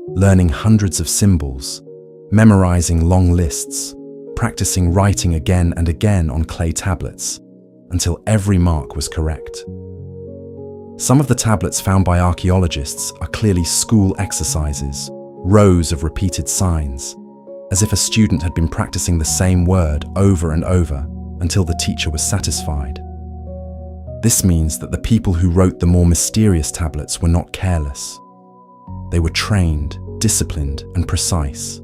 learning hundreds of symbols, memorizing long lists, practicing writing again and again on clay tablets, until every mark was correct. Some of the tablets found by archaeologists are clearly school exercises, rows of repeated signs, as if a student had been practicing the same word over and over until the teacher was satisfied. This means that the people who wrote the more mysterious tablets were not careless. They were trained, disciplined, and precise.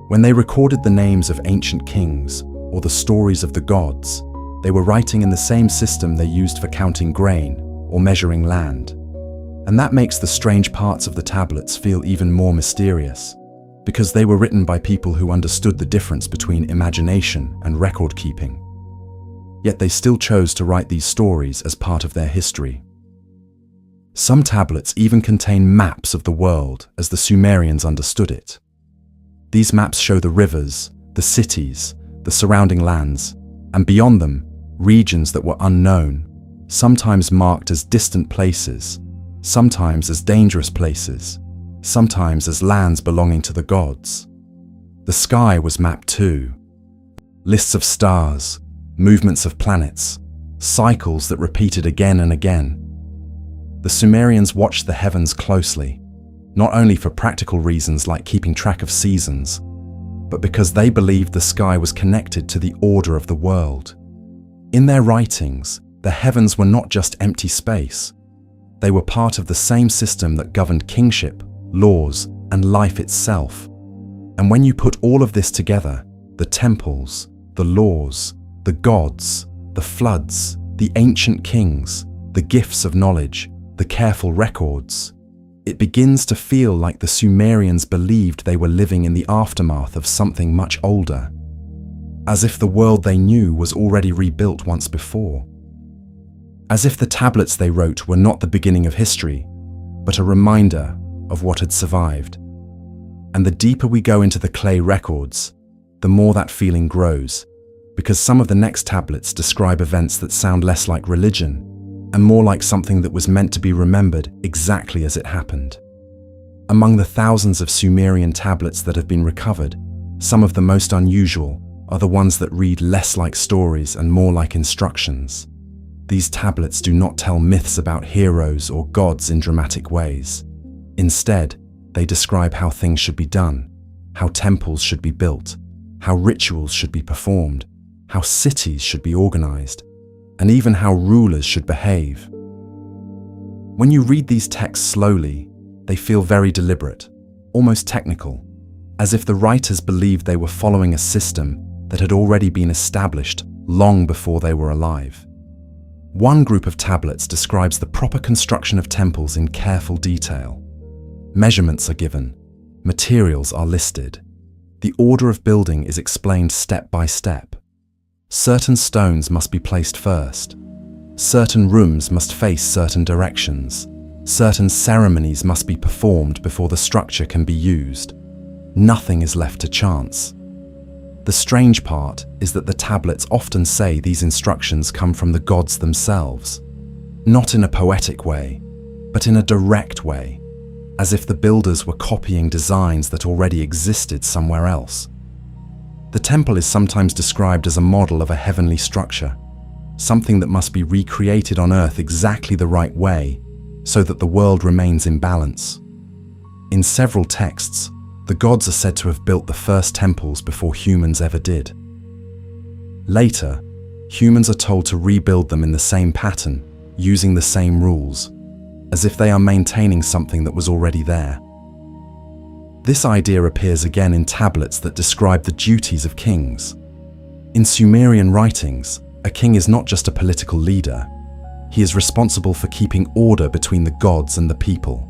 When they recorded the names of ancient kings or the stories of the gods, they were writing in the same system they used for counting grain or measuring land. And that makes the strange parts of the tablets feel even more mysterious, because they were written by people who understood the difference between imagination and record keeping. Yet they still chose to write these stories as part of their history. Some tablets even contain maps of the world as the Sumerians understood it. These maps show the rivers, the cities, the surrounding lands, and beyond them, regions that were unknown, sometimes marked as distant places, sometimes as dangerous places, sometimes as lands belonging to the gods. The sky was mapped too. Lists of stars, movements of planets, cycles that repeated again and again. The Sumerians watched the heavens closely, not only for practical reasons like keeping track of seasons, but because they believed the sky was connected to the order of the world. In their writings, the heavens were not just empty space. They were part of the same system that governed kingship, laws, and life itself. And when you put all of this together, the temples, the laws, the gods, the floods, the ancient kings, the gifts of knowledge, the careful records, it begins to feel like the Sumerians believed they were living in the aftermath of something much older, as if the world they knew was already rebuilt once before. As if the tablets they wrote were not the beginning of history, but a reminder of what had survived. And the deeper we go into the clay records, the more that feeling grows, because some of the next tablets describe events that sound less like religion and more like something that was meant to be remembered exactly as it happened. Among the thousands of Sumerian tablets that have been recovered, some of the most unusual are the ones that read less like stories and more like instructions. These tablets do not tell myths about heroes or gods in dramatic ways. Instead, they describe how things should be done, how temples should be built, how rituals should be performed, how cities should be organized, and even how rulers should behave. When you read these texts slowly, they feel very deliberate, almost technical, as if the writers believed they were following a system that had already been established long before they were alive. One group of tablets describes the proper construction of temples in careful detail. Measurements are given, materials are listed, the order of building is explained step by step. Certain stones must be placed first. Certain rooms must face certain directions. Certain ceremonies must be performed before the structure can be used. Nothing is left to chance. The strange part is that the tablets often say these instructions come from the gods themselves, not in a poetic way, but in a direct way, as if the builders were copying designs that already existed somewhere else. The temple is sometimes described as a model of a heavenly structure, something that must be recreated on earth exactly the right way, so that the world remains in balance. In several texts, the gods are said to have built the first temples before humans ever did. Later, humans are told to rebuild them in the same pattern, using the same rules, as if they are maintaining something that was already there. This idea appears again in tablets that describe the duties of kings. In Sumerian writings, a king is not just a political leader. He is responsible for keeping order between the gods and the people.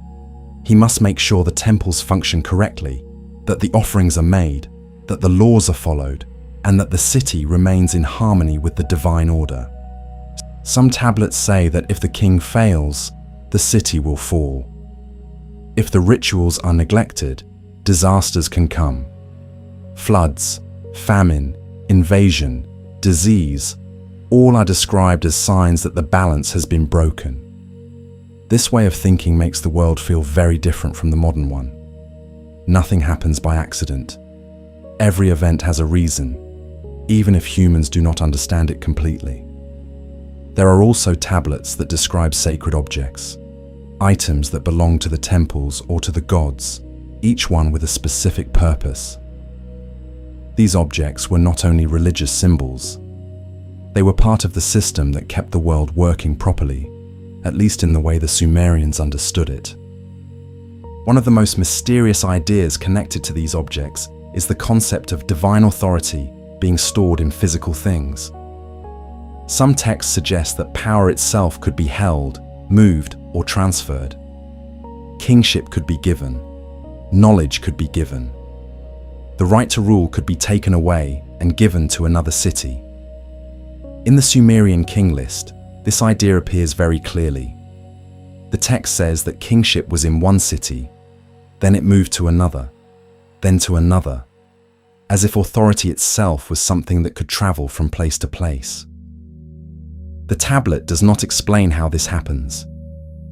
He must make sure the temples function correctly, that the offerings are made, that the laws are followed, and that the city remains in harmony with the divine order. Some tablets say that if the king fails, the city will fall. If the rituals are neglected, disasters can come. Floods, famine, invasion, disease, all are described as signs that the balance has been broken. This way of thinking makes the world feel very different from the modern one. Nothing happens by accident. Every event has a reason, even if humans do not understand it completely. There are also tablets that describe sacred objects, items that belong to the temples or to the gods, each one with a specific purpose. These objects were not only religious symbols, they were part of the system that kept the world working properly, at least in the way the Sumerians understood it. One of the most mysterious ideas connected to these objects is the concept of divine authority being stored in physical things. Some texts suggest that power itself could be held, moved, or transferred. Kingship could be given. Knowledge could be given. The right to rule could be taken away and given to another city. In the Sumerian king list, this idea appears very clearly. The text says that kingship was in one city, then it moved to another, then to another, as if authority itself was something that could travel from place to place. The tablet does not explain how this happens.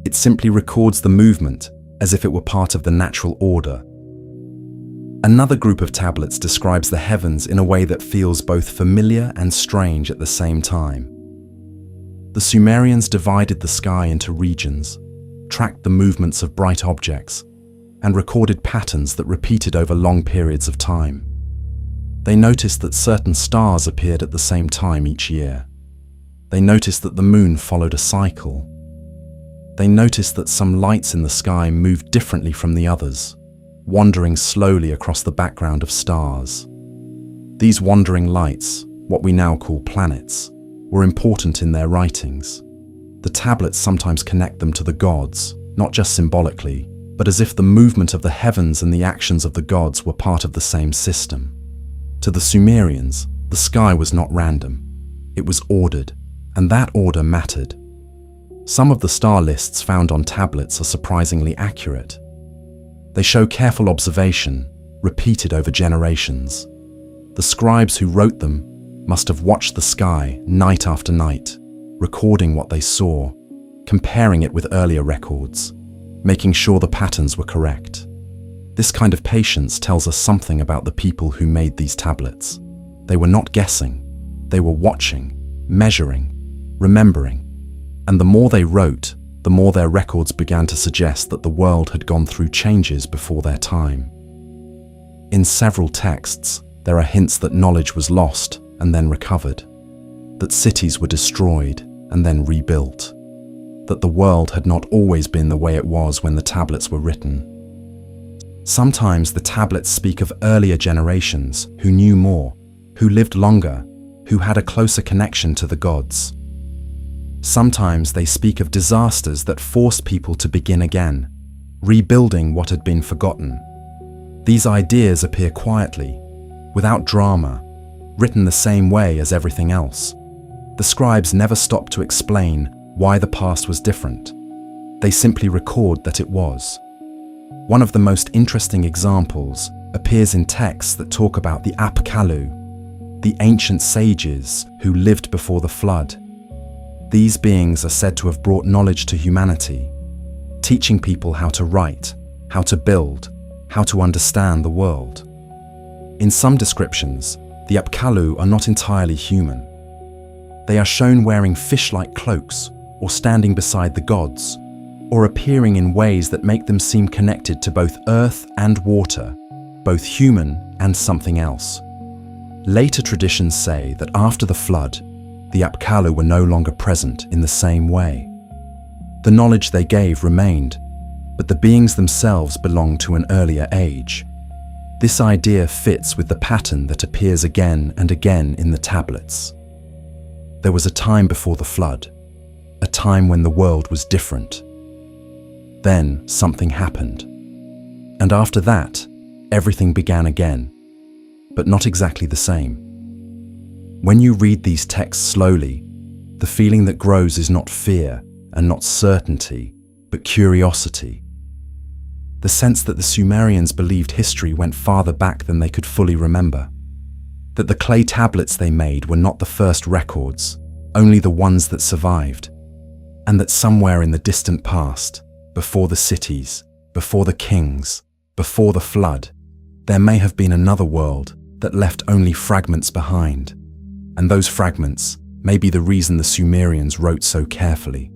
It simply records the movement as if it were part of the natural order. Another group of tablets describes the heavens in a way that feels both familiar and strange at the same time. The Sumerians divided the sky into regions, tracked the movements of bright objects, and recorded patterns that repeated over long periods of time. They noticed that certain stars appeared at the same time each year. They noticed that the moon followed a cycle. They noticed that some lights in the sky moved differently from the others, wandering slowly across the background of stars. These wandering lights, what we now call planets, were important in their writings. The tablets sometimes connect them to the gods, not just symbolically, but as if the movement of the heavens and the actions of the gods were part of the same system. To the Sumerians, the sky was not random. It was ordered, and that order mattered. Some of the star lists found on tablets are surprisingly accurate. They show careful observation, repeated over generations. The scribes who wrote them must have watched the sky night after night, recording what they saw, comparing it with earlier records, making sure the patterns were correct. This kind of patience tells us something about the people who made these tablets. They were not guessing. They were watching, measuring, remembering. And the more they wrote, the more their records began to suggest that the world had gone through changes before their time. In several texts, there are hints that knowledge was lost and then recovered, that cities were destroyed and then rebuilt, that the world had not always been the way it was when the tablets were written. Sometimes the tablets speak of earlier generations who knew more, who lived longer, who had a closer connection to the gods. Sometimes they speak of disasters that forced people to begin again, rebuilding what had been forgotten. These ideas appear quietly, without drama, written the same way as everything else. The scribes never stop to explain why the past was different. They simply record that it was. One of the most interesting examples appears in texts that talk about the Apkallu, the ancient sages who lived before the flood. These beings are said to have brought knowledge to humanity, teaching people how to write, how to build, how to understand the world. In some descriptions, the Apkallu are not entirely human. They are shown wearing fish-like cloaks or standing beside the gods, or appearing in ways that make them seem connected to both earth and water, both human and something else. Later traditions say that after the flood, the Apkallu were no longer present in the same way. The knowledge they gave remained, but the beings themselves belonged to an earlier age. This idea fits with the pattern that appears again and again in the tablets. There was a time before the flood, a time when the world was different. Then something happened. And after that, everything began again, but not exactly the same. When you read these texts slowly, the feeling that grows is not fear and not certainty, but curiosity. The sense that the Sumerians believed history went farther back than they could fully remember. That the clay tablets they made were not the first records, only the ones that survived. And that somewhere in the distant past, before the cities, before the kings, before the flood, there may have been another world that left only fragments behind. And those fragments may be the reason the Sumerians wrote so carefully,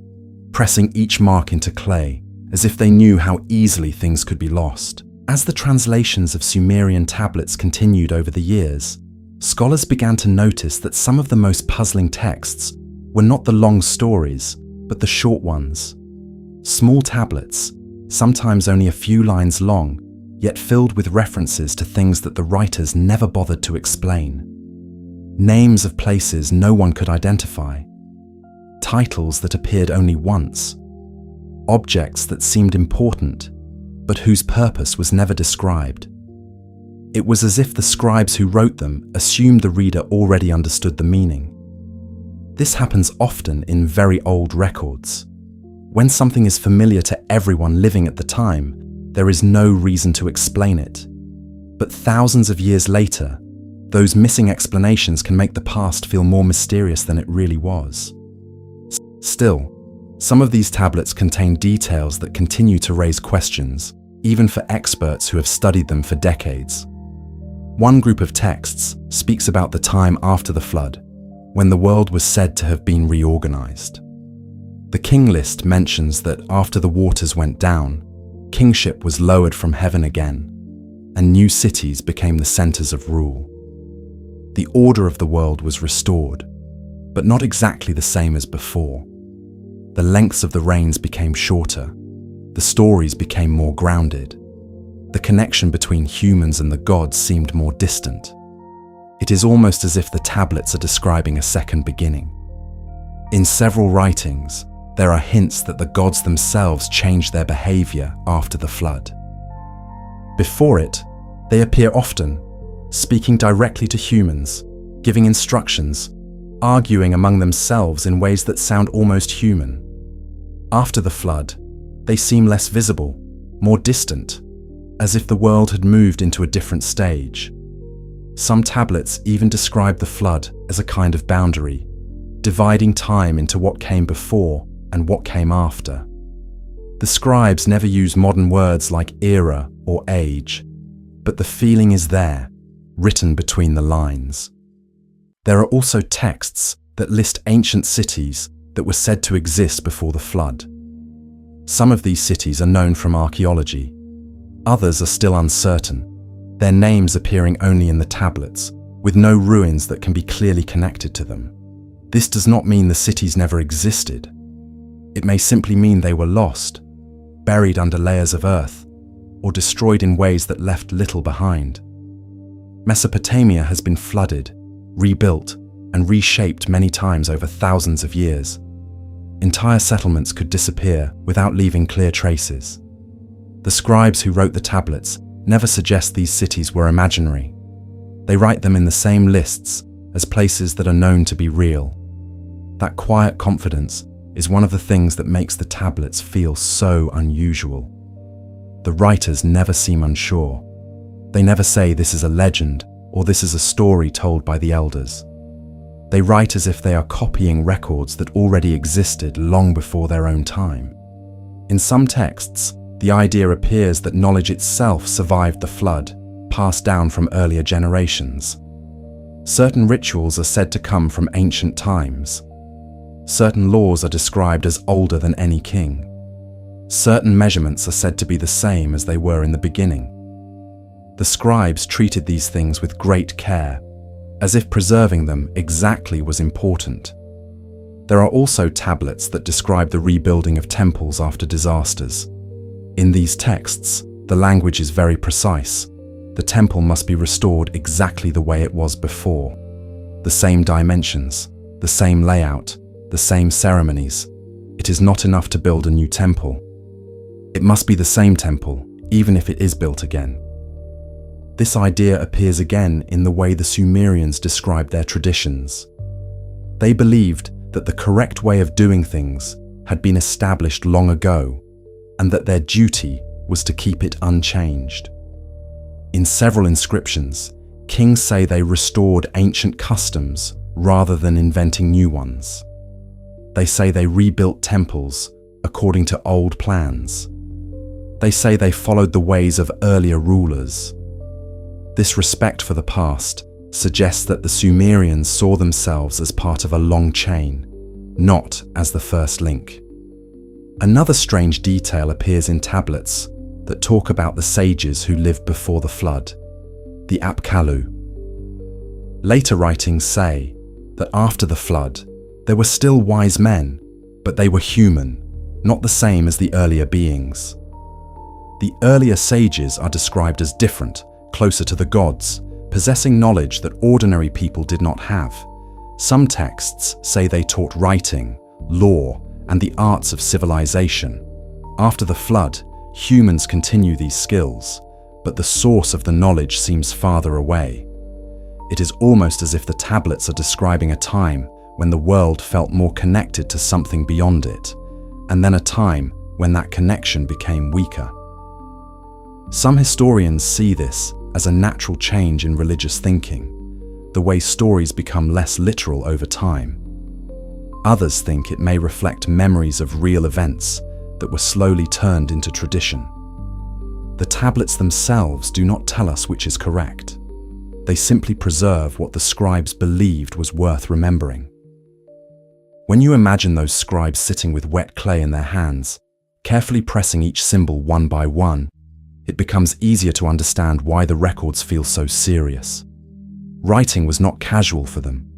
pressing each mark into clay, as if they knew how easily things could be lost. As the translations of Sumerian tablets continued over the years, scholars began to notice that some of the most puzzling texts were not the long stories, but the short ones. Small tablets, sometimes only a few lines long, yet filled with references to things that the writers never bothered to explain. Names of places no one could identify. Titles that appeared only once. Objects that seemed important, but whose purpose was never described. It was as if the scribes who wrote them assumed the reader already understood the meaning. This happens often in very old records. When something is familiar to everyone living at the time, there is no reason to explain it. But thousands of years later, those missing explanations can make the past feel more mysterious than it really was. Still, some of these tablets contain details that continue to raise questions, even for experts who have studied them for decades. One group of texts speaks about the time after the flood, when the world was said to have been reorganized. The king list mentions that after the waters went down, kingship was lowered from heaven again, and new cities became the centers of rule. The order of the world was restored, but not exactly the same as before. The lengths of the reigns became shorter. The stories became more grounded. The connection between humans and the gods seemed more distant. It is almost as if the tablets are describing a second beginning. In several writings, there are hints that the gods themselves changed their behavior after the flood. Before it, they appear often, speaking directly to humans, giving instructions, arguing among themselves in ways that sound almost human. After the flood, they seem less visible, more distant, as if the world had moved into a different stage. Some tablets even describe the flood as a kind of boundary, dividing time into what came before and what came after. The scribes never use modern words like era or age, but the feeling is there, written between the lines. There are also texts that list ancient cities that were said to exist before the flood. Some of these cities are known from archaeology. Others are still uncertain, their names appearing only in the tablets, with no ruins that can be clearly connected to them. This does not mean the cities never existed. It may simply mean they were lost, buried under layers of earth, or destroyed in ways that left little behind. Mesopotamia has been flooded, rebuilt, and reshaped many times over thousands of years. Entire settlements could disappear without leaving clear traces. The scribes who wrote the tablets never suggest these cities were imaginary. They write them in the same lists as places that are known to be real. That quiet confidence is one of the things that makes the tablets feel so unusual. The writers never seem unsure. They never say this is a legend or this is a story told by the elders. They write as if they are copying records that already existed long before their own time. In some texts, the idea appears that knowledge itself survived the flood, passed down from earlier generations. Certain rituals are said to come from ancient times. Certain laws are described as older than any king. Certain measurements are said to be the same as they were in the beginning. The scribes treated these things with great care, as if preserving them exactly was important. There are also tablets that describe the rebuilding of temples after disasters. In these texts, the language is very precise. The temple must be restored exactly the way it was before. The same dimensions, the same layout, the same ceremonies. It is not enough to build a new temple. It must be the same temple, even if it is built again. This idea appears again in the way the Sumerians described their traditions. They believed that the correct way of doing things had been established long ago, and that their duty was to keep it unchanged. In several inscriptions, kings say they restored ancient customs rather than inventing new ones. They say they rebuilt temples according to old plans. They say they followed the ways of earlier rulers. This respect for the past suggests that the Sumerians saw themselves as part of a long chain, not as the first link. Another strange detail appears in tablets that talk about the sages who lived before the flood, the Apkallu. Later writings say that after the flood, there were still wise men, but they were human, not the same as the earlier beings. The earlier sages are described as different, closer to the gods, possessing knowledge that ordinary people did not have. Some texts say they taught writing, law, and the arts of civilization. After the flood, humans continue these skills, but the source of the knowledge seems farther away. It is almost as if the tablets are describing a time when the world felt more connected to something beyond it, and then a time when that connection became weaker. Some historians see this as a natural change in religious thinking, the way stories become less literal over time. Others think it may reflect memories of real events that were slowly turned into tradition. The tablets themselves do not tell us which is correct. They simply preserve what the scribes believed was worth remembering. When you imagine those scribes sitting with wet clay in their hands, carefully pressing each symbol one by one, it becomes easier to understand why the records feel so serious. Writing was not casual for them.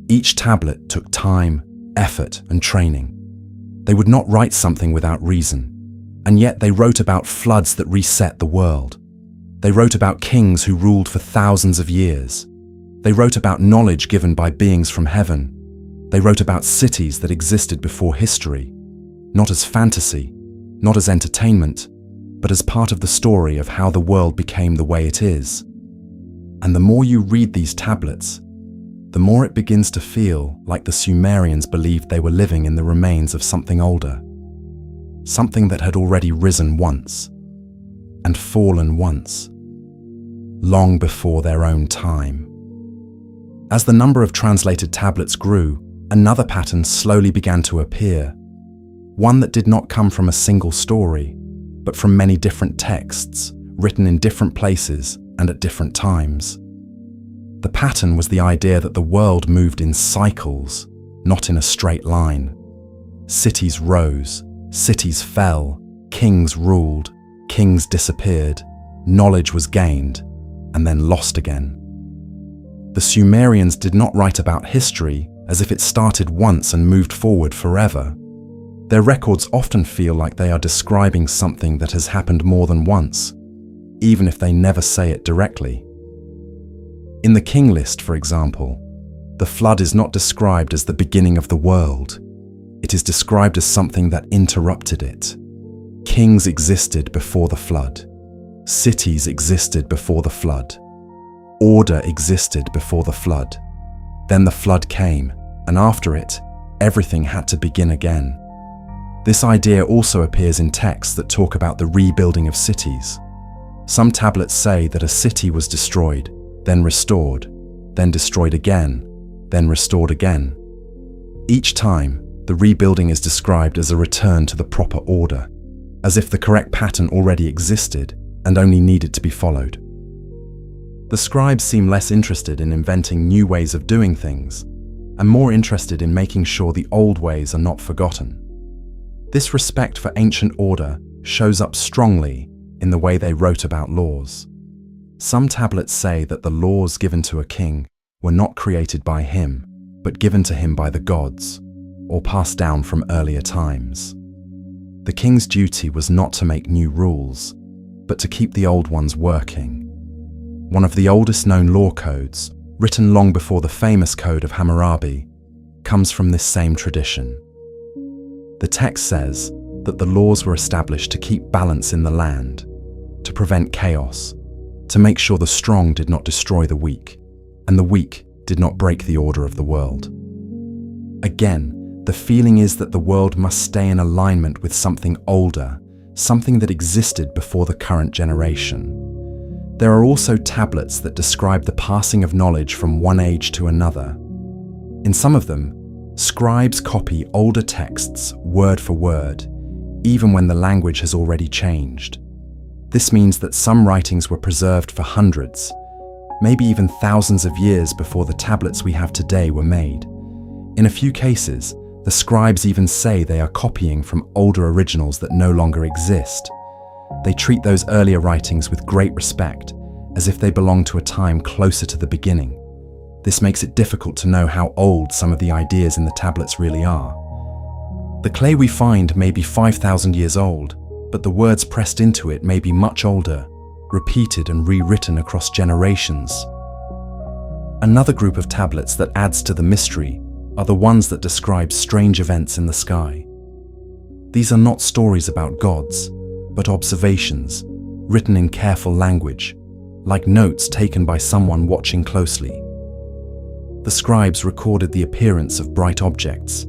Each tablet took time, effort, and training. They would not write something without reason, and yet they wrote about floods that reset the world. They wrote about kings who ruled for thousands of years. They wrote about knowledge given by beings from heaven. They wrote about cities that existed before history, not as fantasy, not as entertainment, but as part of the story of how the world became the way it is. And the more you read these tablets, the more it begins to feel like the Sumerians believed they were living in the remains of something older, something that had already risen once and fallen once, long before their own time. As the number of translated tablets grew, another pattern slowly began to appear, one that did not come from a single story, but from many different texts, written in different places and at different times. The pattern was the idea that the world moved in cycles, not in a straight line. Cities rose, cities fell, kings ruled, kings disappeared, knowledge was gained, and then lost again. The Sumerians did not write about history as if it started once and moved forward forever. Their records often feel like they are describing something that has happened more than once, even if they never say it directly. In the king list, for example, the flood is not described as the beginning of the world. It is described as something that interrupted it. Kings existed before the flood. Cities existed before the flood. Order existed before the flood. Then the flood came, and after it, everything had to begin again. This idea also appears in texts that talk about the rebuilding of cities. Some tablets say that a city was destroyed, then restored, then destroyed again, then restored again. Each time, the rebuilding is described as a return to the proper order, as if the correct pattern already existed and only needed to be followed. The scribes seem less interested in inventing new ways of doing things, and more interested in making sure the old ways are not forgotten. This respect for ancient order shows up strongly in the way they wrote about laws. Some tablets say that the laws given to a king were not created by him, but given to him by the gods, or passed down from earlier times. The king's duty was not to make new rules, but to keep the old ones working. One of the oldest known law codes, written long before the famous Code of Hammurabi, comes from this same tradition. The text says that the laws were established to keep balance in the land, to prevent chaos, to make sure the strong did not destroy the weak, and the weak did not break the order of the world. Again, the feeling is that the world must stay in alignment with something older, something that existed before the current generation. There are also tablets that describe the passing of knowledge from one age to another. In some of them, scribes copy older texts word for word, even when the language has already changed. This means that some writings were preserved for hundreds, maybe even thousands of years before the tablets we have today were made. In a few cases, the scribes even say they are copying from older originals that no longer exist. They treat those earlier writings with great respect, as if they belong to a time closer to the beginning. This makes it difficult to know how old some of the ideas in the tablets really are. The clay we find may be 5,000 years old, but the words pressed into it may be much older, repeated and rewritten across generations. Another group of tablets that adds to the mystery are the ones that describe strange events in the sky. These are not stories about gods, but observations, written in careful language, like notes taken by someone watching closely. The scribes recorded the appearance of bright objects,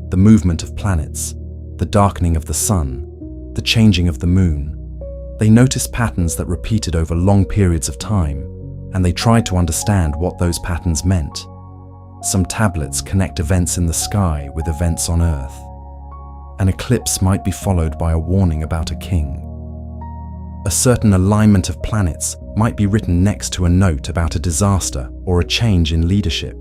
the movement of planets, the darkening of the sun, the changing of the moon. They noticed patterns that repeated over long periods of time, and they tried to understand what those patterns meant. Some tablets connect events in the sky with events on Earth. An eclipse might be followed by a warning about a king. A certain alignment of planets might be written next to a note about a disaster or a change in leadership.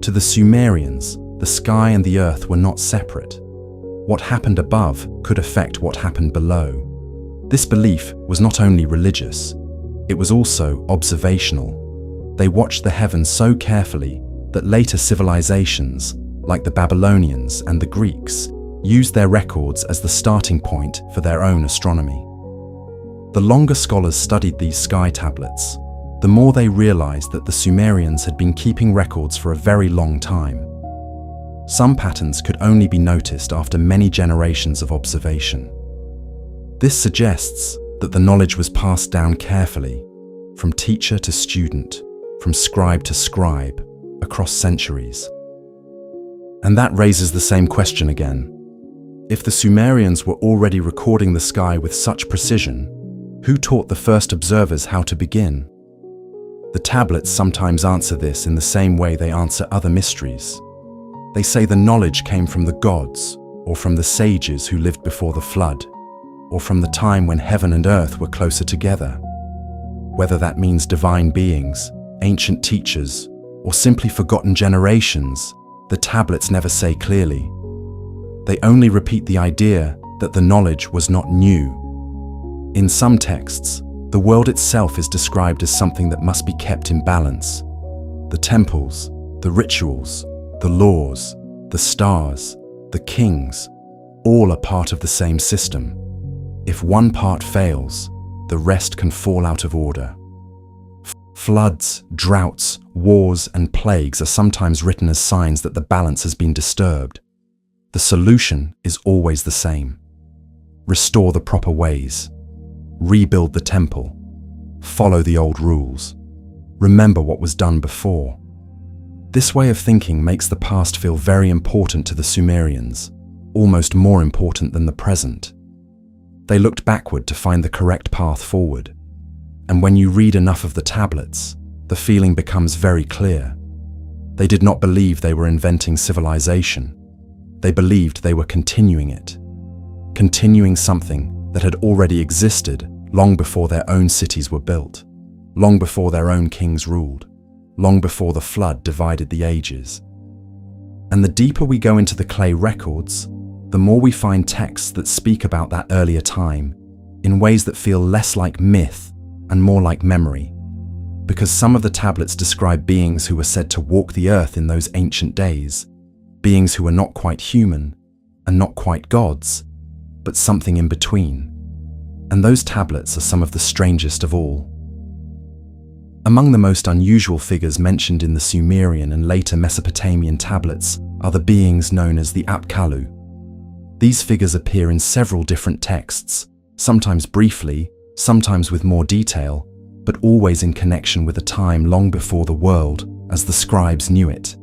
To the Sumerians, the sky and the earth were not separate. What happened above could affect what happened below. This belief was not only religious, it was also observational. They watched the heavens so carefully that later civilizations, like the Babylonians and the Greeks, used their records as the starting point for their own astronomy. The longer scholars studied these sky tablets, the more they realized that the Sumerians had been keeping records for a very long time. Some patterns could only be noticed after many generations of observation. This suggests that the knowledge was passed down carefully, from teacher to student, from scribe to scribe, across centuries. And that raises the same question again. If the Sumerians were already recording the sky with such precision, who taught the first observers how to begin? The tablets sometimes answer this in the same way they answer other mysteries. They say the knowledge came from the gods, or from the sages who lived before the flood, or from the time when heaven and earth were closer together. Whether that means divine beings, ancient teachers, or simply forgotten generations, the tablets never say clearly. They only repeat the idea that the knowledge was not new. In some texts, the world itself is described as something that must be kept in balance. The temples, the rituals, the laws, the stars, the kings, all are part of the same system. If one part fails, the rest can fall out of order. Floods, droughts, wars, and plagues are sometimes written as signs that the balance has been disturbed. The solution is always the same. Restore the proper ways. Rebuild the temple. Follow the old rules. Remember what was done before. This way of thinking makes the past feel very important to the Sumerians, almost more important than the present. They looked backward to find the correct path forward. And when you read enough of the tablets, the feeling becomes very clear. They did not believe they were inventing civilization. They believed they were continuing it. Continuing something that had already existed long before their own cities were built, long before their own kings ruled, long before the flood divided the ages. And the deeper we go into the clay records, the more we find texts that speak about that earlier time in ways that feel less like myth and more like memory. Because some of the tablets describe beings who were said to walk the earth in those ancient days, beings who were not quite human and not quite gods, but something in between. And those tablets are some of the strangest of all. Among the most unusual figures mentioned in the Sumerian and later Mesopotamian tablets are the beings known as the Apkallu. These figures appear in several different texts, sometimes briefly, sometimes with more detail, but always in connection with a time long before the world as the scribes knew it.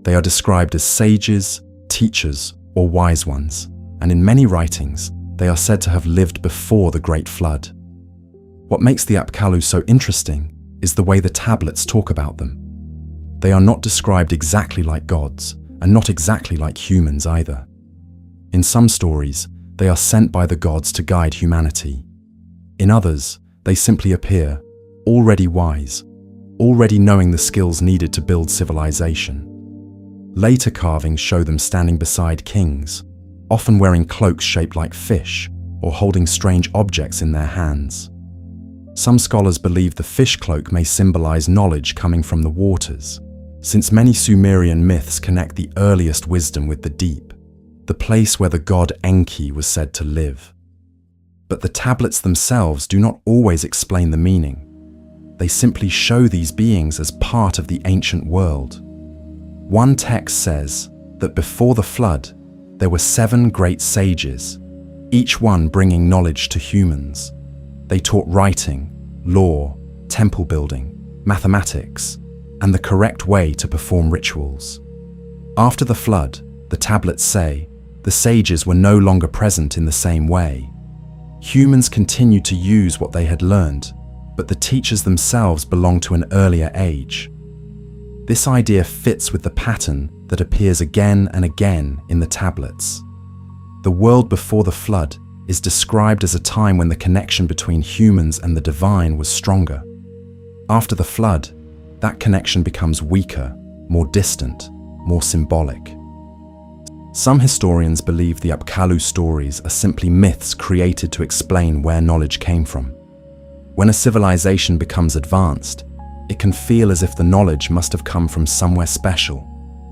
They are described as sages, teachers, or wise ones, and in many writings, they are said to have lived before the Great Flood. What makes the Apkallu so interesting is the way the tablets talk about them. They are not described exactly like gods, and not exactly like humans either. In some stories, they are sent by the gods to guide humanity. In others, they simply appear, already wise, already knowing the skills needed to build civilization. Later carvings show them standing beside kings, often wearing cloaks shaped like fish or holding strange objects in their hands. Some scholars believe the fish cloak may symbolize knowledge coming from the waters, since many Sumerian myths connect the earliest wisdom with the deep, the place where the god Enki was said to live. But the tablets themselves do not always explain the meaning. They simply show these beings as part of the ancient world. One text says that before the flood, there were 7 great sages, each one bringing knowledge to humans. They taught writing, law, temple building, mathematics, and the correct way to perform rituals. After the flood, the tablets say, the sages were no longer present in the same way. Humans continued to use what they had learned, but the teachers themselves belonged to an earlier age. This idea fits with the pattern that appears again and again in the tablets. The world before the flood is described as a time when the connection between humans and the divine was stronger. After the flood, that connection becomes weaker, more distant, more symbolic. Some historians believe the Apkallu stories are simply myths created to explain where knowledge came from. When a civilization becomes advanced, it can feel as if the knowledge must have come from somewhere special,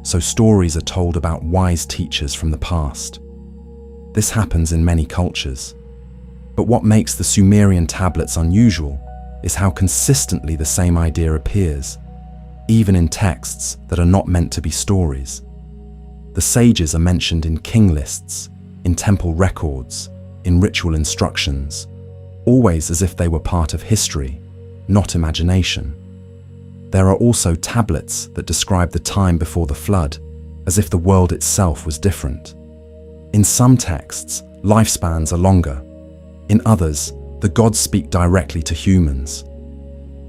so stories are told about wise teachers from the past. This happens in many cultures. But what makes the Sumerian tablets unusual is how consistently the same idea appears, even in texts that are not meant to be stories. The sages are mentioned in king lists, in temple records, in ritual instructions, always as if they were part of history, not imagination. There are also tablets that describe the time before the flood, as if the world itself was different. In some texts, lifespans are longer. In others, the gods speak directly to humans.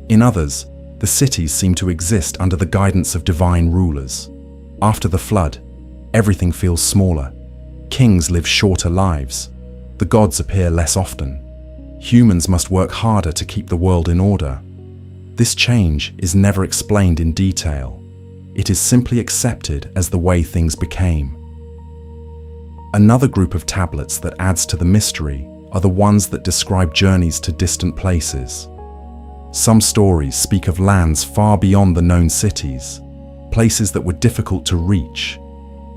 In others, the cities seem to exist under the guidance of divine rulers. After the flood, everything feels smaller. Kings live shorter lives. The gods appear less often. Humans must work harder to keep the world in order. This change is never explained in detail. It is simply accepted as the way things became. Another group of tablets that adds to the mystery are the ones that describe journeys to distant places. Some stories speak of lands far beyond the known cities, places that were difficult to reach,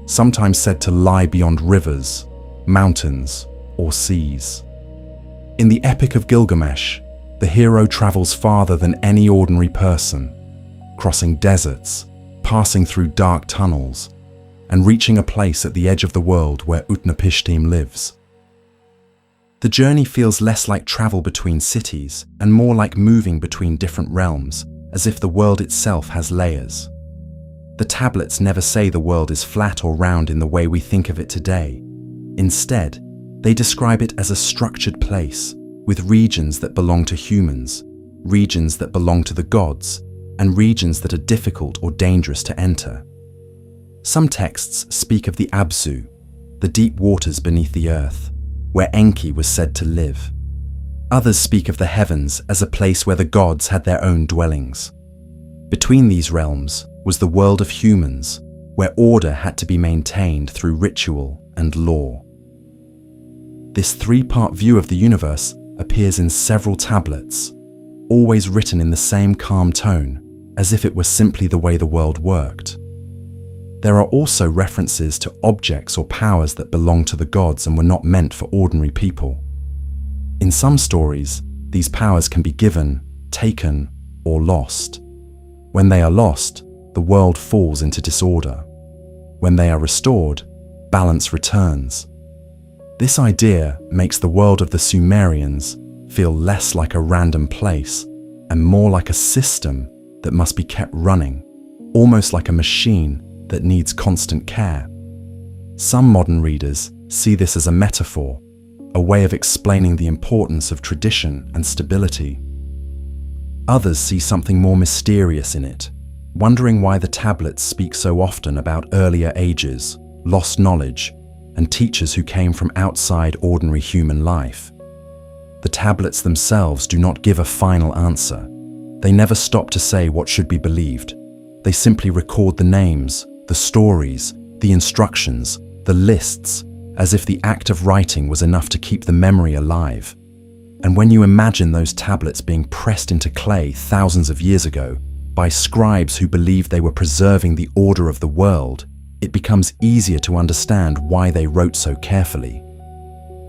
sometimes said to lie beyond rivers, mountains, or seas. In the Epic of Gilgamesh, the hero travels farther than any ordinary person, crossing deserts, passing through dark tunnels, and reaching a place at the edge of the world where Utnapishtim lives. The journey feels less like travel between cities and more like moving between different realms, as if the world itself has layers. The tablets never say the world is flat or round in the way we think of it today. Instead, they describe it as a structured place, with regions that belong to humans, regions that belong to the gods, and regions that are difficult or dangerous to enter. Some texts speak of the Abzu, the deep waters beneath the earth, where Enki was said to live. Others speak of the heavens as a place where the gods had their own dwellings. Between these realms was the world of humans, where order had to be maintained through ritual and law. This three-part view of the universe appears in several tablets, always written in the same calm tone, as if it were simply the way the world worked. There are also references to objects or powers that belong to the gods and were not meant for ordinary people. In some stories, these powers can be given, taken, or lost. When they are lost, the world falls into disorder. When they are restored, balance returns. This idea makes the world of the Sumerians feel less like a random place and more like a system that must be kept running, almost like a machine that needs constant care. Some modern readers see this as a metaphor, a way of explaining the importance of tradition and stability. Others see something more mysterious in it, wondering why the tablets speak so often about earlier ages, lost knowledge, and teachers who came from outside ordinary human life. The tablets themselves do not give a final answer. They never stop to say what should be believed. They simply record the names, the stories, the instructions, the lists, as if the act of writing was enough to keep the memory alive. And when you imagine those tablets being pressed into clay thousands of years ago by scribes who believed they were preserving the order of the world, it becomes easier to understand why they wrote so carefully.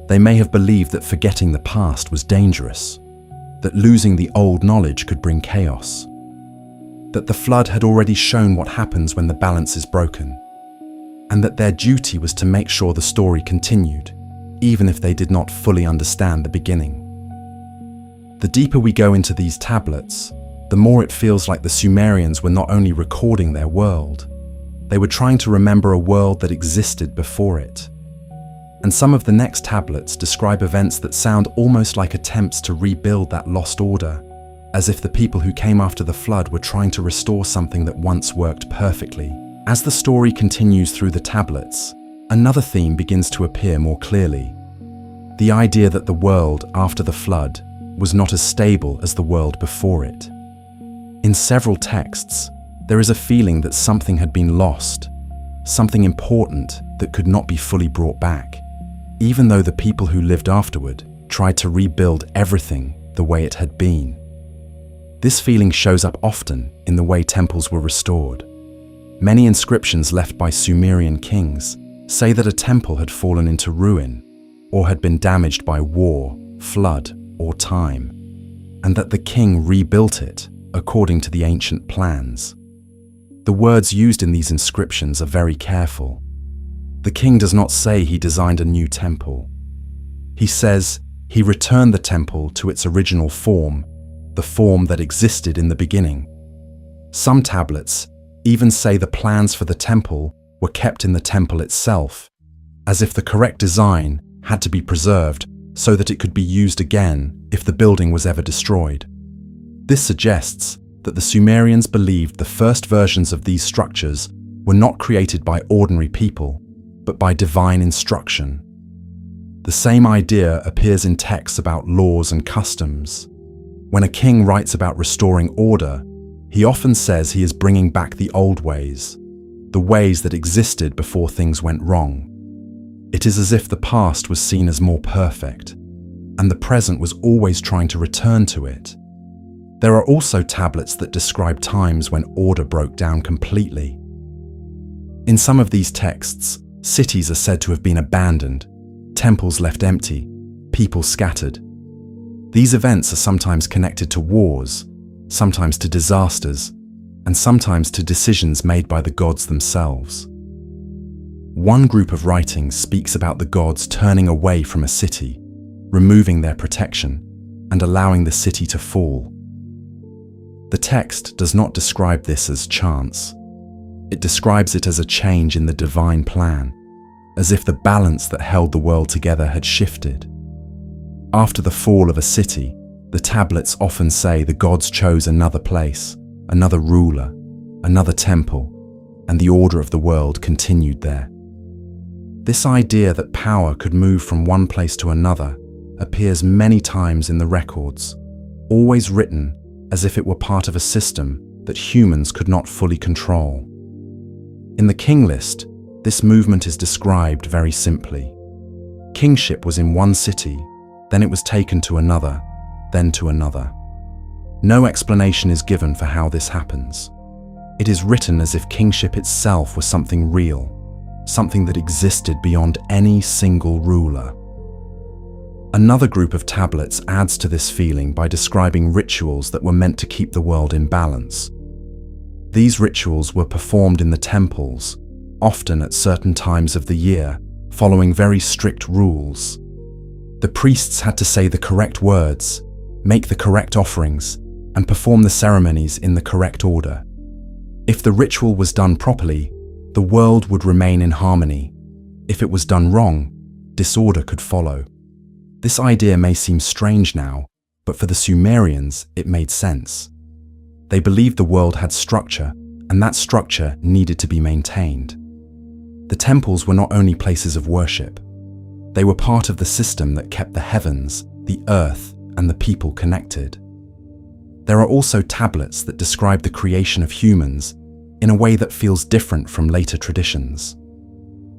They may have believed that forgetting the past was dangerous, that losing the old knowledge could bring chaos, that the flood had already shown what happens when the balance is broken, and that their duty was to make sure the story continued, even if they did not fully understand the beginning. The deeper we go into these tablets, the more it feels like the Sumerians were not only recording their world, they were trying to remember a world that existed before it. And some of the next tablets describe events that sound almost like attempts to rebuild that lost order, as if the people who came after the flood were trying to restore something that once worked perfectly. As the story continues through the tablets, another theme begins to appear more clearly. The idea that the world after the flood was not as stable as the world before it. In several texts, there is a feeling that something had been lost, something important that could not be fully brought back, even though the people who lived afterward tried to rebuild everything the way it had been. This feeling shows up often in the way temples were restored. Many inscriptions left by Sumerian kings say that a temple had fallen into ruin or had been damaged by war, flood, or time, and that the king rebuilt it according to the ancient plans. The words used in these inscriptions are very careful. The king does not say he designed a new temple. He says he returned the temple to its original form, the form that existed in the beginning. Some tablets even say the plans for the temple were kept in the temple itself, as if the correct design had to be preserved so that it could be used again if the building was ever destroyed. This suggests that the Sumerians believed the first versions of these structures were not created by ordinary people, but by divine instruction. The same idea appears in texts about laws and customs. When a king writes about restoring order, he often says he is bringing back the old ways, the ways that existed before things went wrong. It is as if the past was seen as more perfect, and the present was always trying to return to it. There are also tablets that describe times when order broke down completely. In some of these texts, cities are said to have been abandoned, temples left empty, people scattered. These events are sometimes connected to wars, sometimes to disasters, and sometimes to decisions made by the gods themselves. One group of writings speaks about the gods turning away from a city, removing their protection, and allowing the city to fall. The text does not describe this as chance. It describes it as a change in the divine plan, as if the balance that held the world together had shifted. After the fall of a city, the tablets often say the gods chose another place, another ruler, another temple, and the order of the world continued there. This idea that power could move from one place to another appears many times in the records, always written as if it were part of a system that humans could not fully control. In the king list, This movement is described very simply. Kingship was in one city, then it was taken to another, then to another. No explanation is given for how this happens. It is written as if kingship itself was something real, something that existed beyond any single ruler. Another group of tablets adds to this feeling by describing rituals that were meant to keep the world in balance. These rituals were performed in the temples, often at certain times of the year, following very strict rules. The priests had to say the correct words, make the correct offerings, and perform the ceremonies in the correct order. If the ritual was done properly, the world would remain in harmony. If it was done wrong, disorder could follow. This idea may seem strange now, but for the Sumerians, it made sense. They believed the world had structure, and that structure needed to be maintained. The temples were not only places of worship. They were part of the system that kept the heavens, the earth, and the people connected. There are also tablets that describe the creation of humans in a way that feels different from later traditions.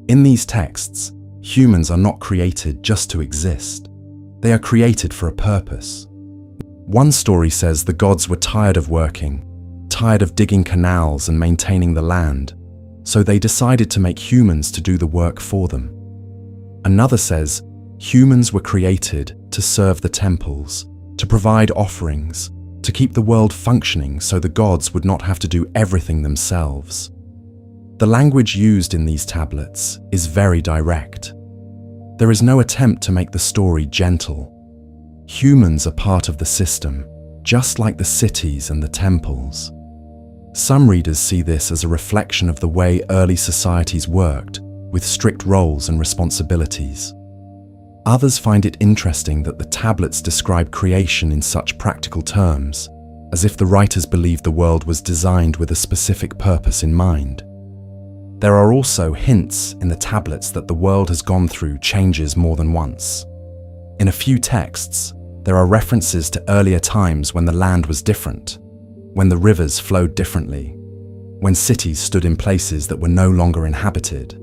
In these texts, humans are not created just to exist. They are created for a purpose. One story says the gods were tired of working, tired of digging canals and maintaining the land, so they decided to make humans to do the work for them. Another says humans were created to serve the temples, to provide offerings, to keep the world functioning so the gods would not have to do everything themselves. The language used in these tablets is very direct. There is no attempt to make the story gentle. Humans are part of the system, just like the cities and the temples. Some readers see this as a reflection of the way early societies worked, with strict roles and responsibilities. Others find it interesting that the tablets describe creation in such practical terms, as if the writers believed the world was designed with a specific purpose in mind. There are also hints in the tablets that the world has gone through changes more than once. In a few texts, there are references to earlier times when the land was different, when the rivers flowed differently, when cities stood in places that were no longer inhabited.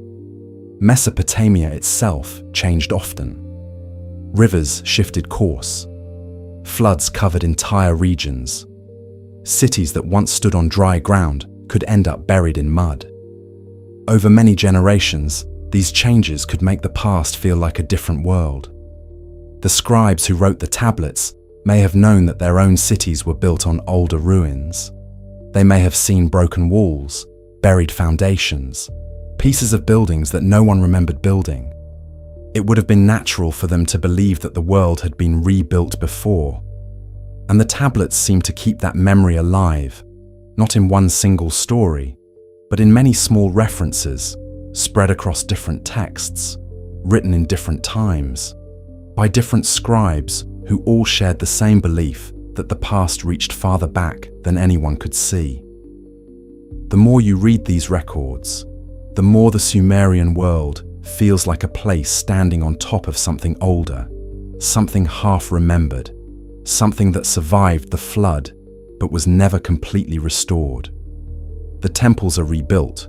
Mesopotamia itself changed often. Rivers shifted course. Floods covered entire regions. Cities that once stood on dry ground could end up buried in mud. Over many generations, these changes could make the past feel like a different world. The scribes who wrote the tablets may have known that their own cities were built on older ruins. They may have seen broken walls, buried foundations, pieces of buildings that no one remembered building. It would have been natural for them to believe that the world had been rebuilt before. And the tablets seem to keep that memory alive, not in one single story, but in many small references, spread across different texts, written in different times, by different scribes who all shared the same belief that the past reached farther back than anyone could see. The more you read these records, the more the Sumerian world feels like a place standing on top of something older, something half-remembered, something that survived the flood but was never completely restored. The temples are rebuilt,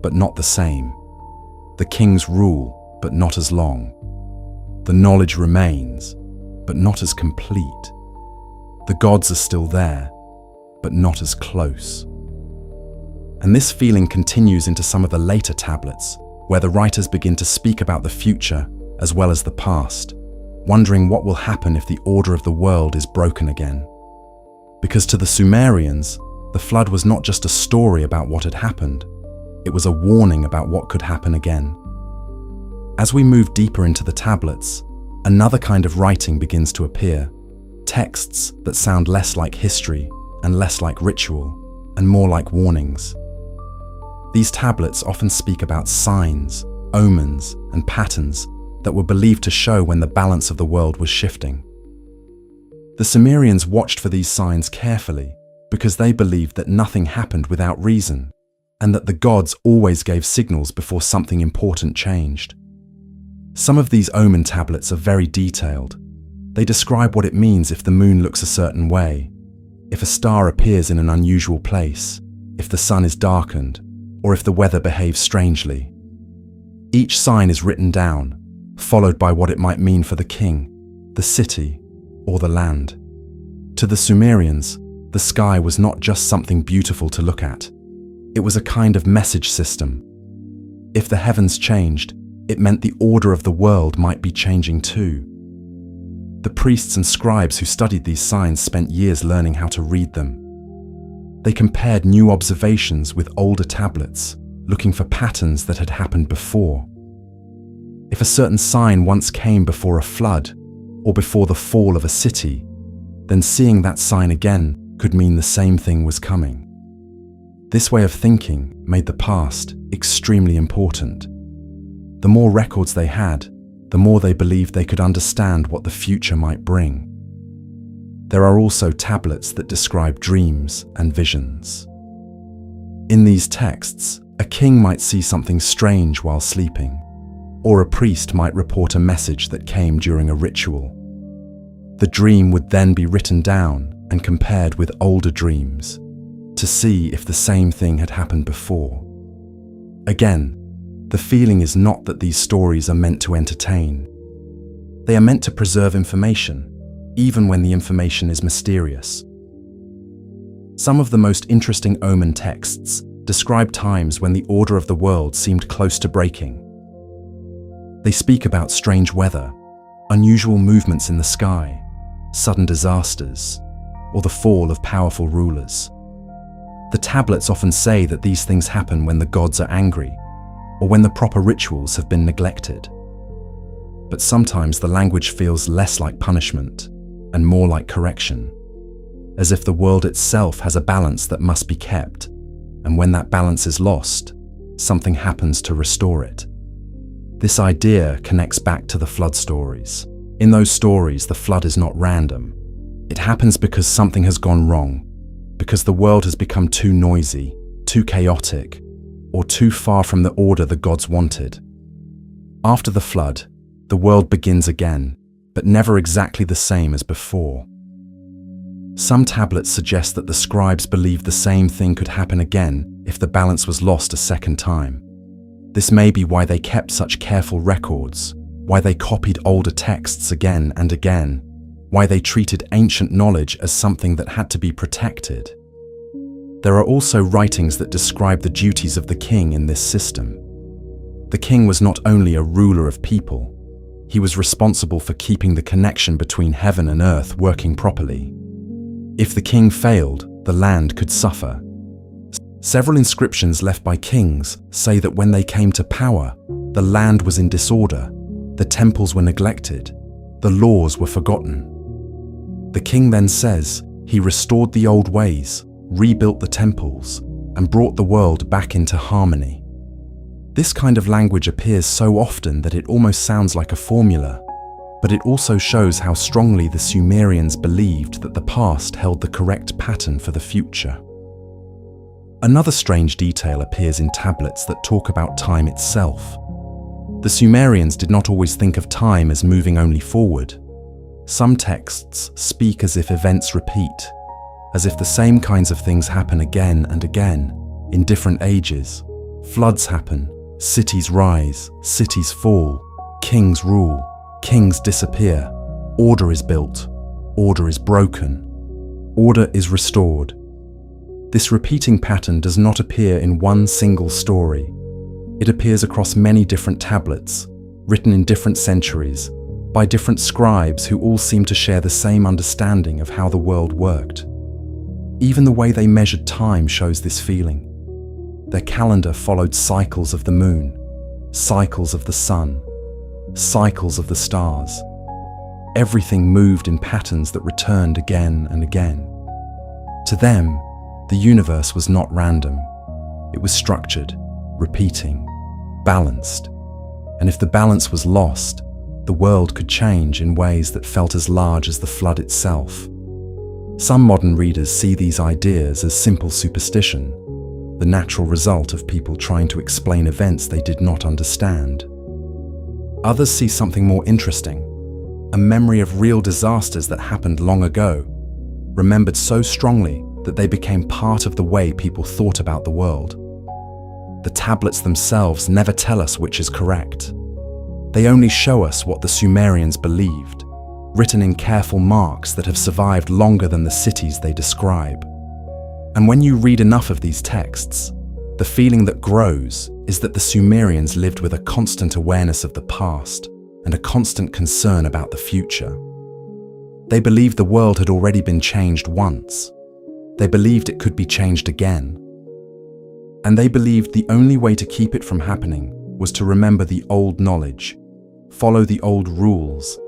but not the same. The kings rule, but not as long. The knowledge remains, but not as complete. The gods are still there, but not as close. And this feeling continues into some of the later tablets, where the writers begin to speak about the future as well as the past, wondering what will happen if the order of the world is broken again. Because to the Sumerians, the flood was not just a story about what had happened, it was a warning about what could happen again. As we move deeper into the tablets, another kind of writing begins to appear, texts that sound less like history and less like ritual, and more like warnings. These tablets often speak about signs, omens, and patterns that were believed to show when the balance of the world was shifting. The Sumerians watched for these signs carefully because they believed that nothing happened without reason, and that the gods always gave signals before something important changed. Some of these omen tablets are very detailed. They describe what it means if the moon looks a certain way, if a star appears in an unusual place, if the sun is darkened, or if the weather behaves strangely. Each sign is written down, followed by what it might mean for the king, the city, or the land. To the Sumerians, the sky was not just something beautiful to look at. It was a kind of message system. If the heavens changed, it meant the order of the world might be changing too. The priests and scribes who studied these signs spent years learning how to read them. They compared new observations with older tablets, looking for patterns that had happened before. If a certain sign once came before a flood, or before the fall of a city, then seeing that sign again could mean the same thing was coming. This way of thinking made the past extremely important. The more records they had, the more they believed they could understand what the future might bring. There are also tablets that describe dreams and visions. In these texts, a king might see something strange while sleeping, or a priest might report a message that came during a ritual. The dream would then be written down and compared with older dreams to see if the same thing had happened before. Again, the feeling is not that these stories are meant to entertain. They are meant to preserve information, even when the information is mysterious. Some of the most interesting omen texts describe times when the order of the world seemed close to breaking. They speak about strange weather, unusual movements in the sky, sudden disasters, or the fall of powerful rulers. The tablets often say that these things happen when the gods are angry, or when the proper rituals have been neglected. But sometimes the language feels less like punishment and more like correction, as if the world itself has a balance that must be kept, and when that balance is lost, something happens to restore it. This idea connects back to the flood stories. In those stories, the flood is not random. It happens because something has gone wrong, because the world has become too noisy, too chaotic, or too far from the order the gods wanted. After the flood, the world begins again, but never exactly the same as before. Some tablets suggest that the scribes believed the same thing could happen again if the balance was lost a second time. This may be why they kept such careful records, why they copied older texts again and again, why they treated ancient knowledge as something that had to be protected. There are also writings that describe the duties of the king in this system. The king was not only a ruler of people, he was responsible for keeping the connection between heaven and earth working properly. If the king failed, the land could suffer. Several inscriptions left by kings say that when they came to power, the land was in disorder, the temples were neglected, the laws were forgotten. The king then says he restored the old ways, rebuilt the temples, and brought the world back into harmony. This kind of language appears so often that it almost sounds like a formula, but it also shows how strongly the Sumerians believed that the past held the correct pattern for the future. Another strange detail appears in tablets that talk about time itself. The Sumerians did not always think of time as moving only forward. Some texts speak as if events repeat, as if the same kinds of things happen again and again, in different ages. Floods happen, cities rise, cities fall, kings rule, kings disappear, order is built, order is broken, order is restored. This repeating pattern does not appear in one single story. It appears across many different tablets, written in different centuries, by different scribes who all seem to share the same understanding of how the world worked. Even the way they measured time shows this feeling. Their calendar followed cycles of the moon, cycles of the sun, cycles of the stars. Everything moved in patterns that returned again and again. To them, the universe was not random. It was structured, repeating, balanced. And if the balance was lost, the world could change in ways that felt as large as the flood itself. Some modern readers see these ideas as simple superstition, the natural result of people trying to explain events they did not understand. Others see something more interesting, a memory of real disasters that happened long ago, remembered so strongly that they became part of the way people thought about the world. the tablets themselves never tell us which is correct. They only show us what the Sumerians believed, written in careful marks that have survived longer than the cities they describe. And when you read enough of these texts, the feeling that grows is that the Sumerians lived with a constant awareness of the past and a constant concern about the future. They believed the world had already been changed once. They believed it could be changed again. And they believed the only way to keep it from happening was to remember the old knowledge, follow the old rules,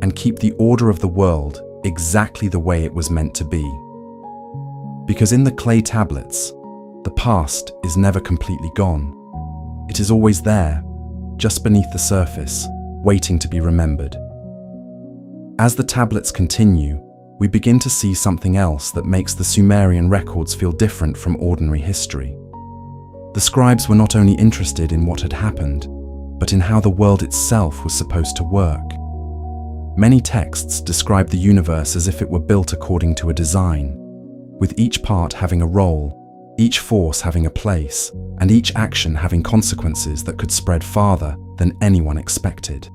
and keep the order of the world exactly the way it was meant to be. Because in the clay tablets, the past is never completely gone. It is always there, just beneath the surface, waiting to be remembered. As the tablets continue, we begin to see something else that makes the Sumerian records feel different from ordinary history. The scribes were not only interested in what had happened, but in how the world itself was supposed to work. Many texts describe the universe as if it were built according to a design, with each part having a role, each force having a place, and each action having consequences that could spread farther than anyone expected.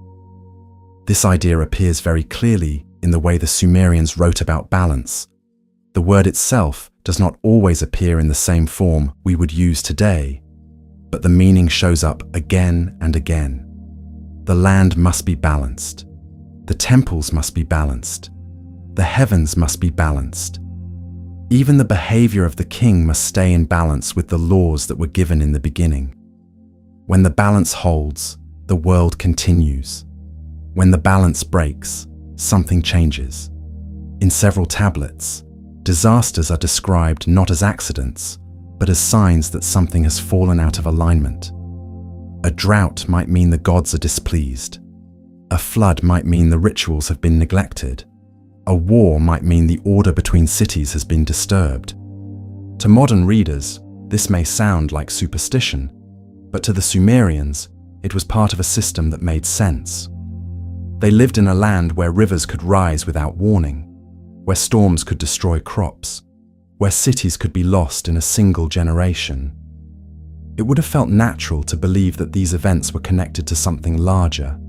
This idea appears very clearly in the way the Sumerians wrote about balance. The word itself does not always appear in the same form we would use today, but the meaning shows up again and again. The land must be balanced. The temples must be balanced. The heavens must be balanced. Even the behavior of the king must stay in balance with the laws that were given in the beginning. When the balance holds, the world continues. When the balance breaks, something changes. In several tablets, disasters are described not as accidents, but as signs that something has fallen out of alignment. A drought might mean the gods are displeased. A flood might mean the rituals have been neglected. A war might mean the order between cities has been disturbed. To modern readers, this may sound like superstition, but to the Sumerians, it was part of a system that made sense. They lived in a land where rivers could rise without warning, where storms could destroy crops, where cities could be lost in a single generation. It would have felt natural to believe that these events were connected to something larger,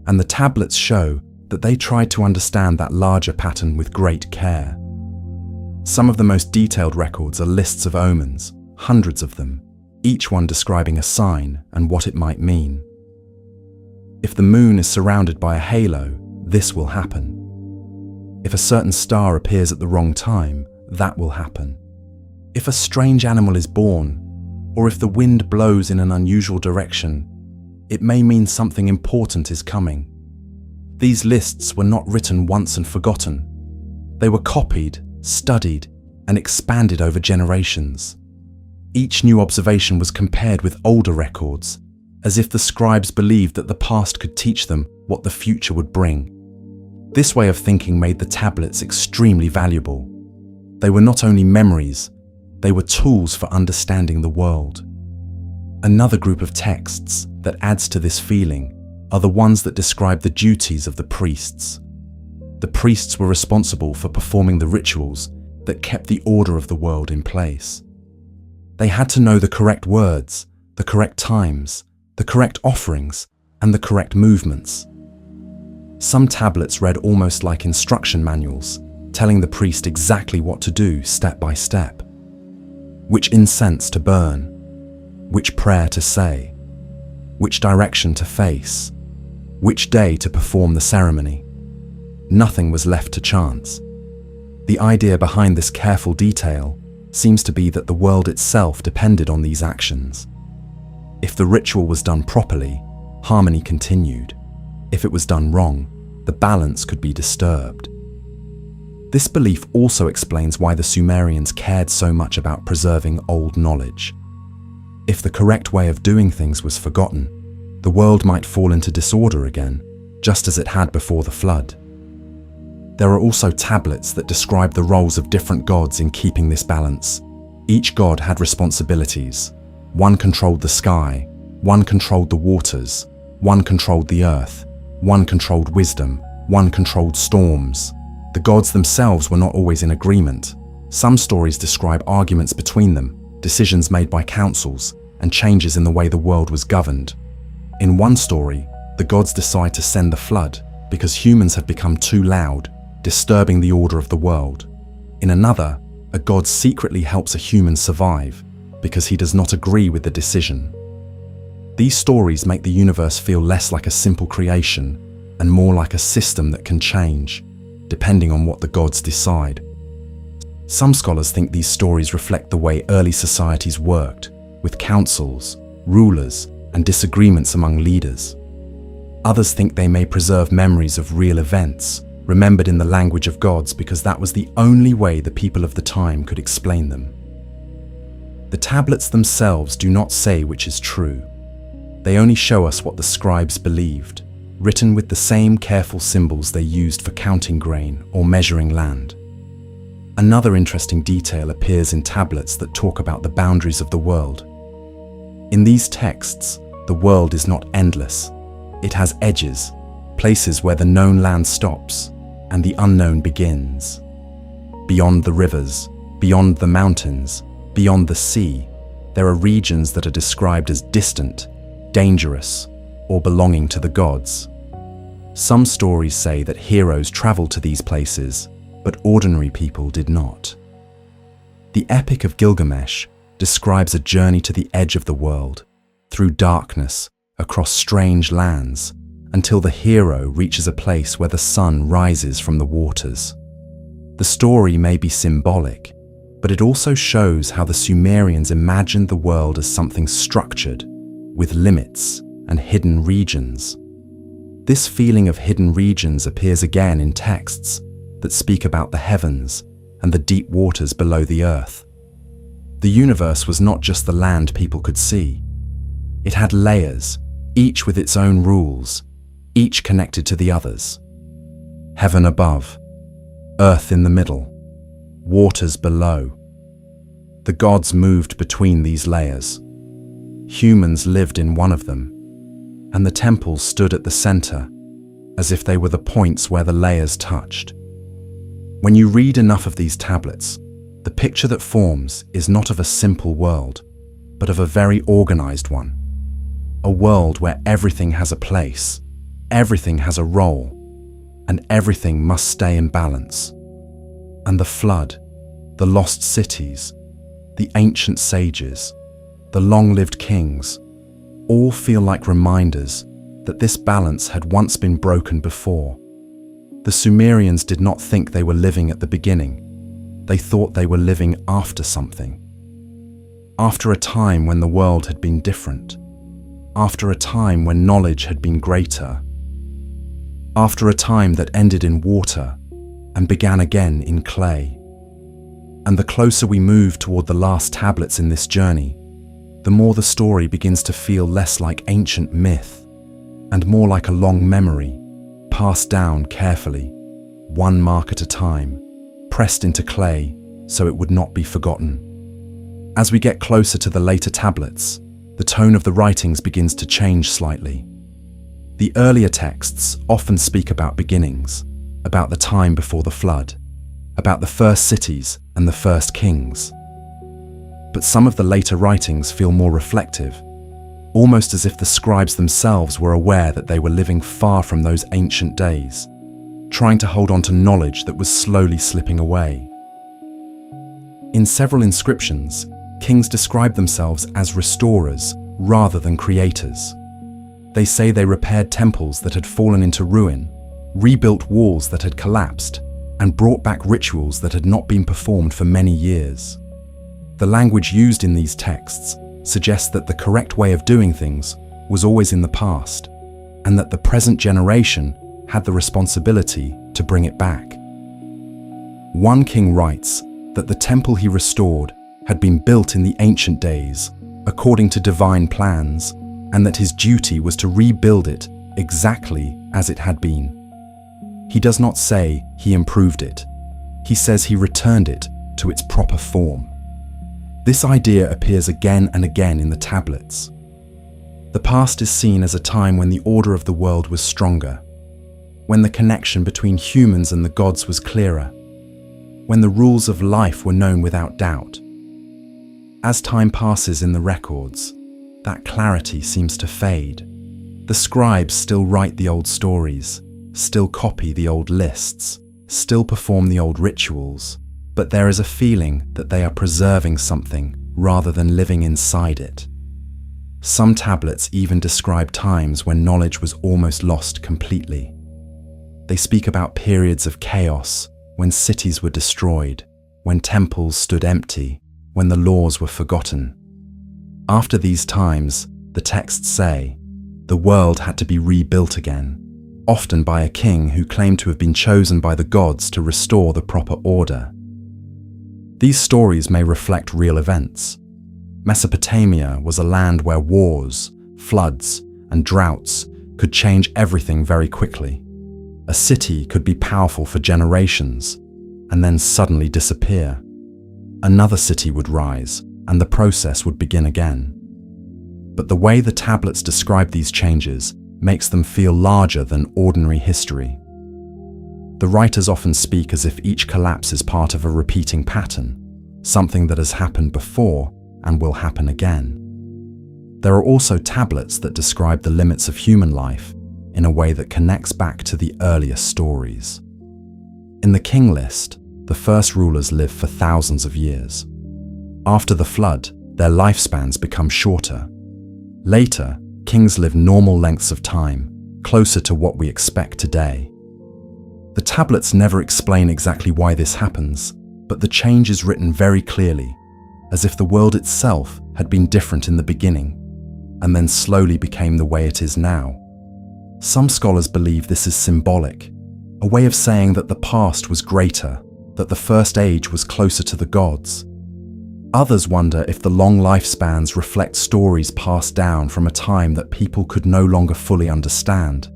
and the tablets show that they tried to understand that larger pattern with great care. Some of the most detailed records are lists of omens, hundreds of them, each one describing a sign and what it might mean. If the moon is surrounded by a halo, this will happen. If a certain star appears at the wrong time, that will happen. If a strange animal is born, or if the wind blows in an unusual direction, it may mean something important is coming. These lists were not written once and forgotten. They were copied, studied, and expanded over generations. Each new observation was compared with older records, as if the scribes believed that the past could teach them what the future would bring. This way of thinking made the tablets extremely valuable. They were not only memories, they were tools for understanding the world. Another group of texts that adds to this feeling are the ones that describe the duties of the priests. The priests were responsible for performing the rituals that kept the order of the world in place. They had to know the correct words, the correct times, the correct offerings, and the correct movements. Some tablets read almost like instruction manuals, telling the priest exactly what to do step by step. Which incense to burn, which prayer to say, which direction to face, which day to perform the ceremony. Nothing was left to chance. The idea behind this careful detail seems to be that the world itself depended on these actions. If the ritual was done properly, harmony continued. If it was done wrong, the balance could be disturbed. This belief also explains why the Sumerians cared so much about preserving old knowledge. If the correct way of doing things was forgotten, the world might fall into disorder again, just as it had before the flood. There are also tablets that describe the roles of different gods in keeping this balance. Each god had responsibilities. One controlled the sky, one controlled the waters, one controlled the earth, one controlled wisdom, one controlled storms. The gods themselves were not always in agreement. Some stories describe arguments between them, decisions made by councils, and changes in the way the world was governed. In one story, the gods decide to send the flood because humans had become too loud, disturbing the order of the world. In another, a god secretly helps a human survive because he does not agree with the decision. These stories make the universe feel less like a simple creation and more like a system that can change, depending on what the gods decide. Some scholars think these stories reflect the way early societies worked, with councils, rulers, and disagreements among leaders. Others think they may preserve memories of real events, remembered in the language of gods because that was the only way the people of the time could explain them. The tablets themselves do not say which is true. They only show us what the scribes believed, written with the same careful symbols they used for counting grain or measuring land. Another interesting detail appears in tablets that talk about the boundaries of the world. In these texts, the world is not endless. It has edges, places where the known land stops and the unknown begins. Beyond the rivers, beyond the mountains, beyond the sea, there are regions that are described as distant, dangerous, or belonging to the gods. Some stories say that heroes traveled to these places, but ordinary people did not. The Epic of Gilgamesh describes a journey to the edge of the world, through darkness, across strange lands, until the hero reaches a place where the sun rises from the waters. The story may be symbolic, but it also shows how the Sumerians imagined the world as something structured, with limits and hidden regions. This feeling of hidden regions appears again in texts that speak about the heavens and the deep waters below the earth. The universe was not just the land people could see. It had layers, each with its own rules, each connected to the others. Heaven above, earth in the middle, waters below. The gods moved between these layers. Humans lived in one of them, and the temples stood at the center, as if they were the points where the layers touched. When you read enough of these tablets, the picture that forms is not of a simple world, but of a very organized one. A world where everything has a place, everything has a role, and everything must stay in balance. And the flood, the lost cities, the ancient sages, the long-lived kings, all feel like reminders that this balance had once been broken before. The Sumerians did not think they were living at the beginning. They thought they were living after something. After a time when the world had been different. After a time when knowledge had been greater. After a time that ended in water and began again in clay. And the closer we move toward the last tablets in this journey, the more the story begins to feel less like ancient myth and more like a long memory, passed down carefully, one mark at a time, pressed into clay so it would not be forgotten. As we get closer to the later tablets, the tone of the writings begins to change slightly. The earlier texts often speak about beginnings, about the time before the flood, about the first cities and the first kings. But some of the later writings feel more reflective, almost as if the scribes themselves were aware that they were living far from those ancient days, trying to hold on to knowledge that was slowly slipping away. In several inscriptions, kings describe themselves as restorers rather than creators. They say they repaired temples that had fallen into ruin, rebuilt walls that had collapsed, and brought back rituals that had not been performed for many years. The language used in these texts suggests that the correct way of doing things was always in the past, and that the present generation had the responsibility to bring it back. One king writes that the temple he restored had been built in the ancient days, according to divine plans, and that his duty was to rebuild it exactly as it had been. He does not say he improved it. He says he returned it to its proper form. This idea appears again and again in the tablets. The past is seen as a time when the order of the world was stronger, when the connection between humans and the gods was clearer, when the rules of life were known without doubt. As time passes in the records, that clarity seems to fade. The scribes still write the old stories, still copy the old lists, still perform the old rituals, but there is a feeling that they are preserving something rather than living inside it. Some tablets even describe times when knowledge was almost lost completely. They speak about periods of chaos, when cities were destroyed, when temples stood empty, when the laws were forgotten. After these times, the texts say, the world had to be rebuilt again, often by a king who claimed to have been chosen by the gods to restore the proper order. These stories may reflect real events. Mesopotamia was a land where wars, floods, and droughts could change everything very quickly. A city could be powerful for generations, and then suddenly disappear. Another city would rise, and the process would begin again. But the way the tablets describe these changes makes them feel larger than ordinary history. The writers often speak as if each collapse is part of a repeating pattern, something that has happened before and will happen again. There are also tablets that describe the limits of human life in a way that connects back to the earlier stories. In the king list, the first rulers live for thousands of years. After the flood, their lifespans become shorter. Later, kings live normal lengths of time, closer to what we expect today. The tablets never explain exactly why this happens, but the change is written very clearly, as if the world itself had been different in the beginning, and then slowly became the way it is now. Some scholars believe this is symbolic, a way of saying that the past was greater, that the first age was closer to the gods. Others wonder if the long lifespans reflect stories passed down from a time that people could no longer fully understand,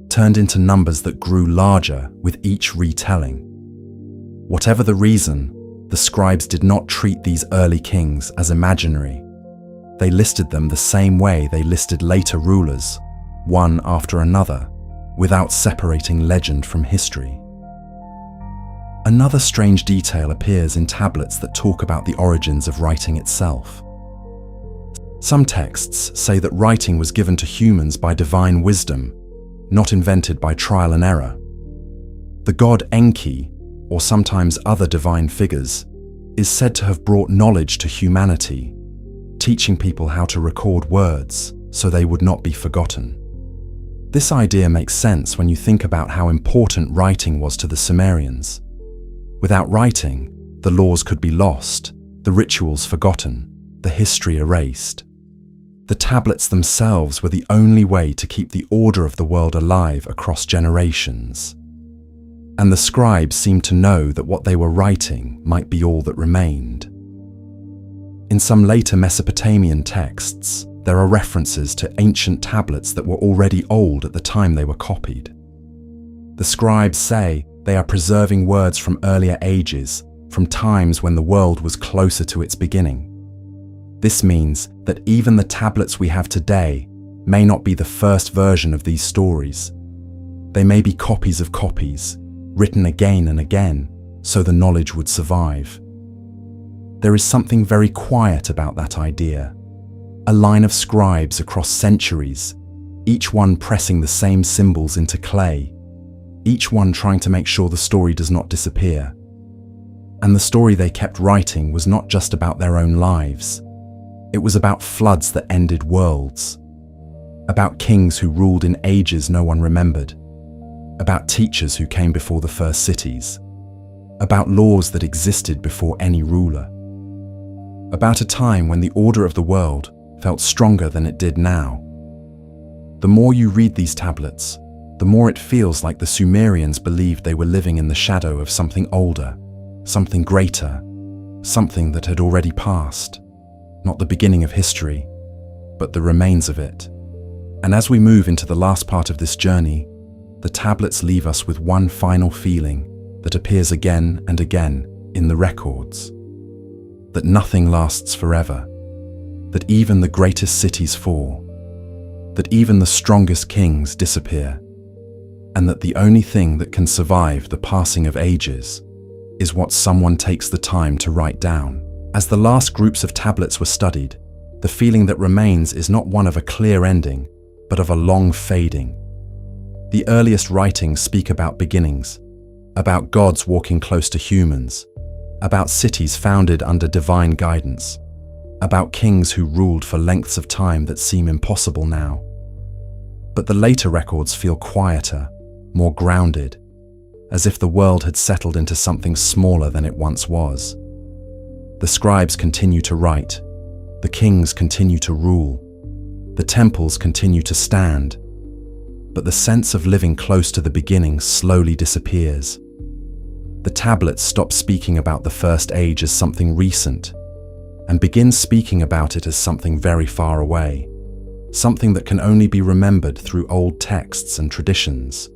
turned into numbers that grew larger with each retelling. Whatever the reason, the scribes did not treat these early kings as imaginary. They listed them the same way they listed later rulers, one after another, without separating legend from history. Another strange detail appears in tablets that talk about the origins of writing itself. Some texts say that writing was given to humans by divine wisdom, not invented by trial and error. The god Enki, or sometimes other divine figures, is said to have brought knowledge to humanity, teaching people how to record words so they would not be forgotten. This idea makes sense when you think about how important writing was to the Sumerians. Without writing, the laws could be lost, the rituals forgotten, the history erased. The tablets themselves were the only way to keep the order of the world alive across generations. And the scribes seemed to know that what they were writing might be all that remained. In some later Mesopotamian texts, there are references to ancient tablets that were already old at the time they were copied. The scribes say they are preserving words from earlier ages, from times when the world was closer to its beginning. This means that even the tablets we have today may not be the first version of these stories. They may be copies of copies, written again and again, so the knowledge would survive. There is something very quiet about that idea. A line of scribes across centuries, each one pressing the same symbols into clay, each one trying to make sure the story does not disappear. And the story they kept writing was not just about their own lives. It was about floods that ended worlds, about kings who ruled in ages no one remembered, about teachers who came before the first cities, about laws that existed before any ruler, about a time when the order of the world felt stronger than it did now. The more you read these tablets, the more it feels like the Sumerians believed they were living in the shadow of something older, something greater, something that had already passed. Not the beginning of history, but the remains of it. And as we move into the last part of this journey, the tablets leave us with one final feeling that appears again and again in the records. That nothing lasts forever, that even the greatest cities fall, that even the strongest kings disappear, and that the only thing that can survive the passing of ages is what someone takes the time to write down. As the last groups of tablets were studied, the feeling that remains is not one of a clear ending, but of a long fading. The earliest writings speak about beginnings, about gods walking close to humans, about cities founded under divine guidance, about kings who ruled for lengths of time that seem impossible now. But the later records feel quieter, more grounded, as if the world had settled into something smaller than it once was. The scribes continue to write, the kings continue to rule, the temples continue to stand, but the sense of living close to the beginning slowly disappears. The tablets stop speaking about the first age as something recent and begin speaking about it as something very far away, something that can only be remembered through old texts and traditions.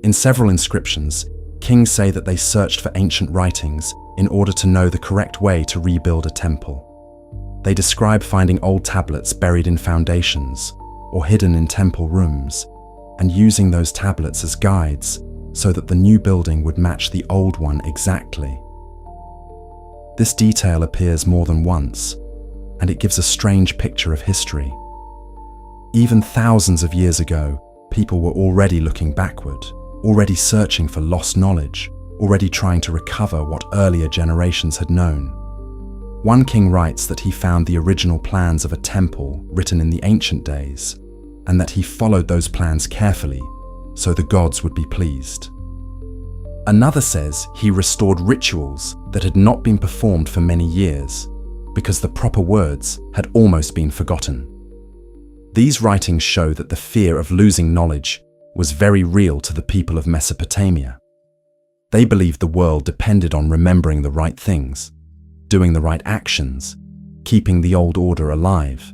In several inscriptions, kings say that they searched for ancient writings in order to know the correct way to rebuild a temple. They describe finding old tablets buried in foundations or hidden in temple rooms, and using those tablets as guides so that the new building would match the old one exactly. This detail appears more than once, and it gives a strange picture of history. Even thousands of years ago, people were already looking backward, already searching for lost knowledge, already trying to recover what earlier generations had known. One king writes that he found the original plans of a temple written in the ancient days, and that he followed those plans carefully so the gods would be pleased. Another says he restored rituals that had not been performed for many years because the proper words had almost been forgotten. These writings show that the fear of losing knowledge was very real to the people of Mesopotamia. They believed the world depended on remembering the right things, doing the right actions, keeping the old order alive.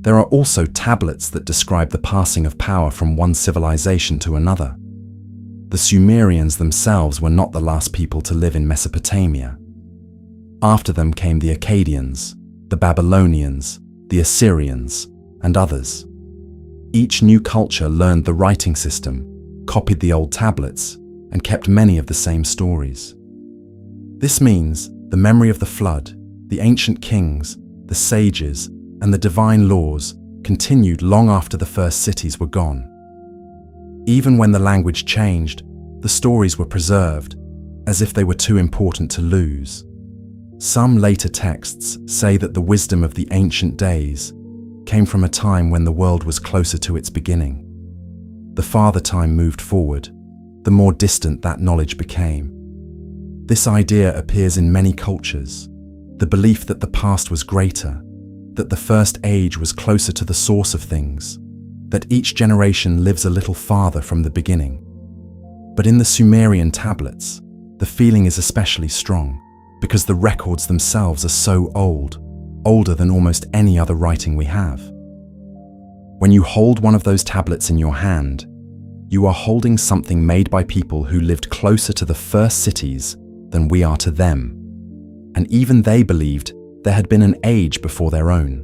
There are also tablets that describe the passing of power from one civilization to another. The Sumerians themselves were not the last people to live in Mesopotamia. After them came the Akkadians, the Babylonians, the Assyrians, and others. Each new culture learned the writing system, copied the old tablets, and kept many of the same stories. This means the memory of the flood, the ancient kings, the sages, and the divine laws continued long after the first cities were gone. Even when the language changed, the stories were preserved, as if they were too important to lose. Some later texts say that the wisdom of the ancient days came from a time when the world was closer to its beginning. The farther time moved forward, the more distant that knowledge became. This idea appears in many cultures, the belief that the past was greater, that the first age was closer to the source of things, that each generation lives a little farther from the beginning. But in the Sumerian tablets, the feeling is especially strong because the records themselves are so old, older than almost any other writing we have. When you hold one of those tablets in your hand, you are holding something made by people who lived closer to the first cities than we are to them. And even they believed there had been an age before their own.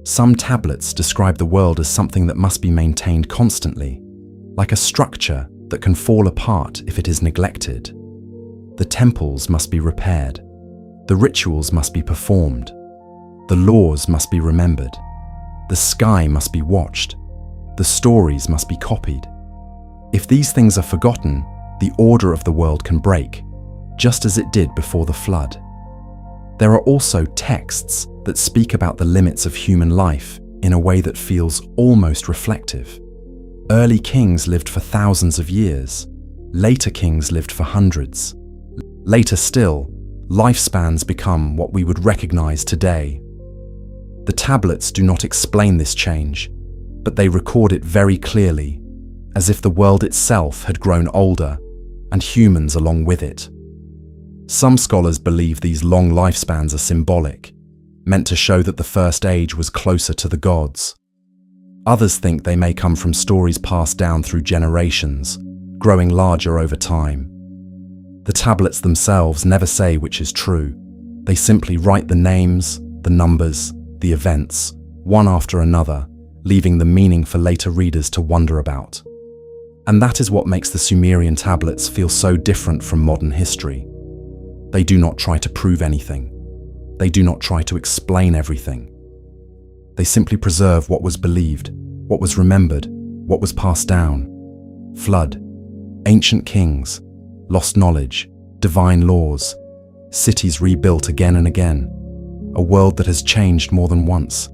Some tablets describe the world as something that must be maintained constantly, like a structure that can fall apart if it is neglected. The temples must be repaired, the rituals must be performed, the laws must be remembered, the sky must be watched, the stories must be copied. If these things are forgotten, the order of the world can break, just as it did before the flood. There are also texts that speak about the limits of human life in a way that feels almost reflective. Early kings lived for thousands of years. Later kings lived for hundreds. Later still, lifespans become what we would recognize today. The tablets do not explain this change, but they record it very clearly, as if the world itself had grown older and humans along with it. Some scholars believe these long lifespans are symbolic, meant to show that the first age was closer to the gods. Others think they may come from stories passed down through generations, growing larger over time. The tablets themselves never say which is true. They simply write the names, the numbers, the events, one after another, leaving the meaning for later readers to wonder about. And that is what makes the Sumerian tablets feel so different from modern history. They do not try to prove anything. They do not try to explain everything. They simply preserve what was believed, what was remembered, what was passed down. Flood, ancient kings, lost knowledge, divine laws, cities rebuilt again and again, a world that has changed more than once.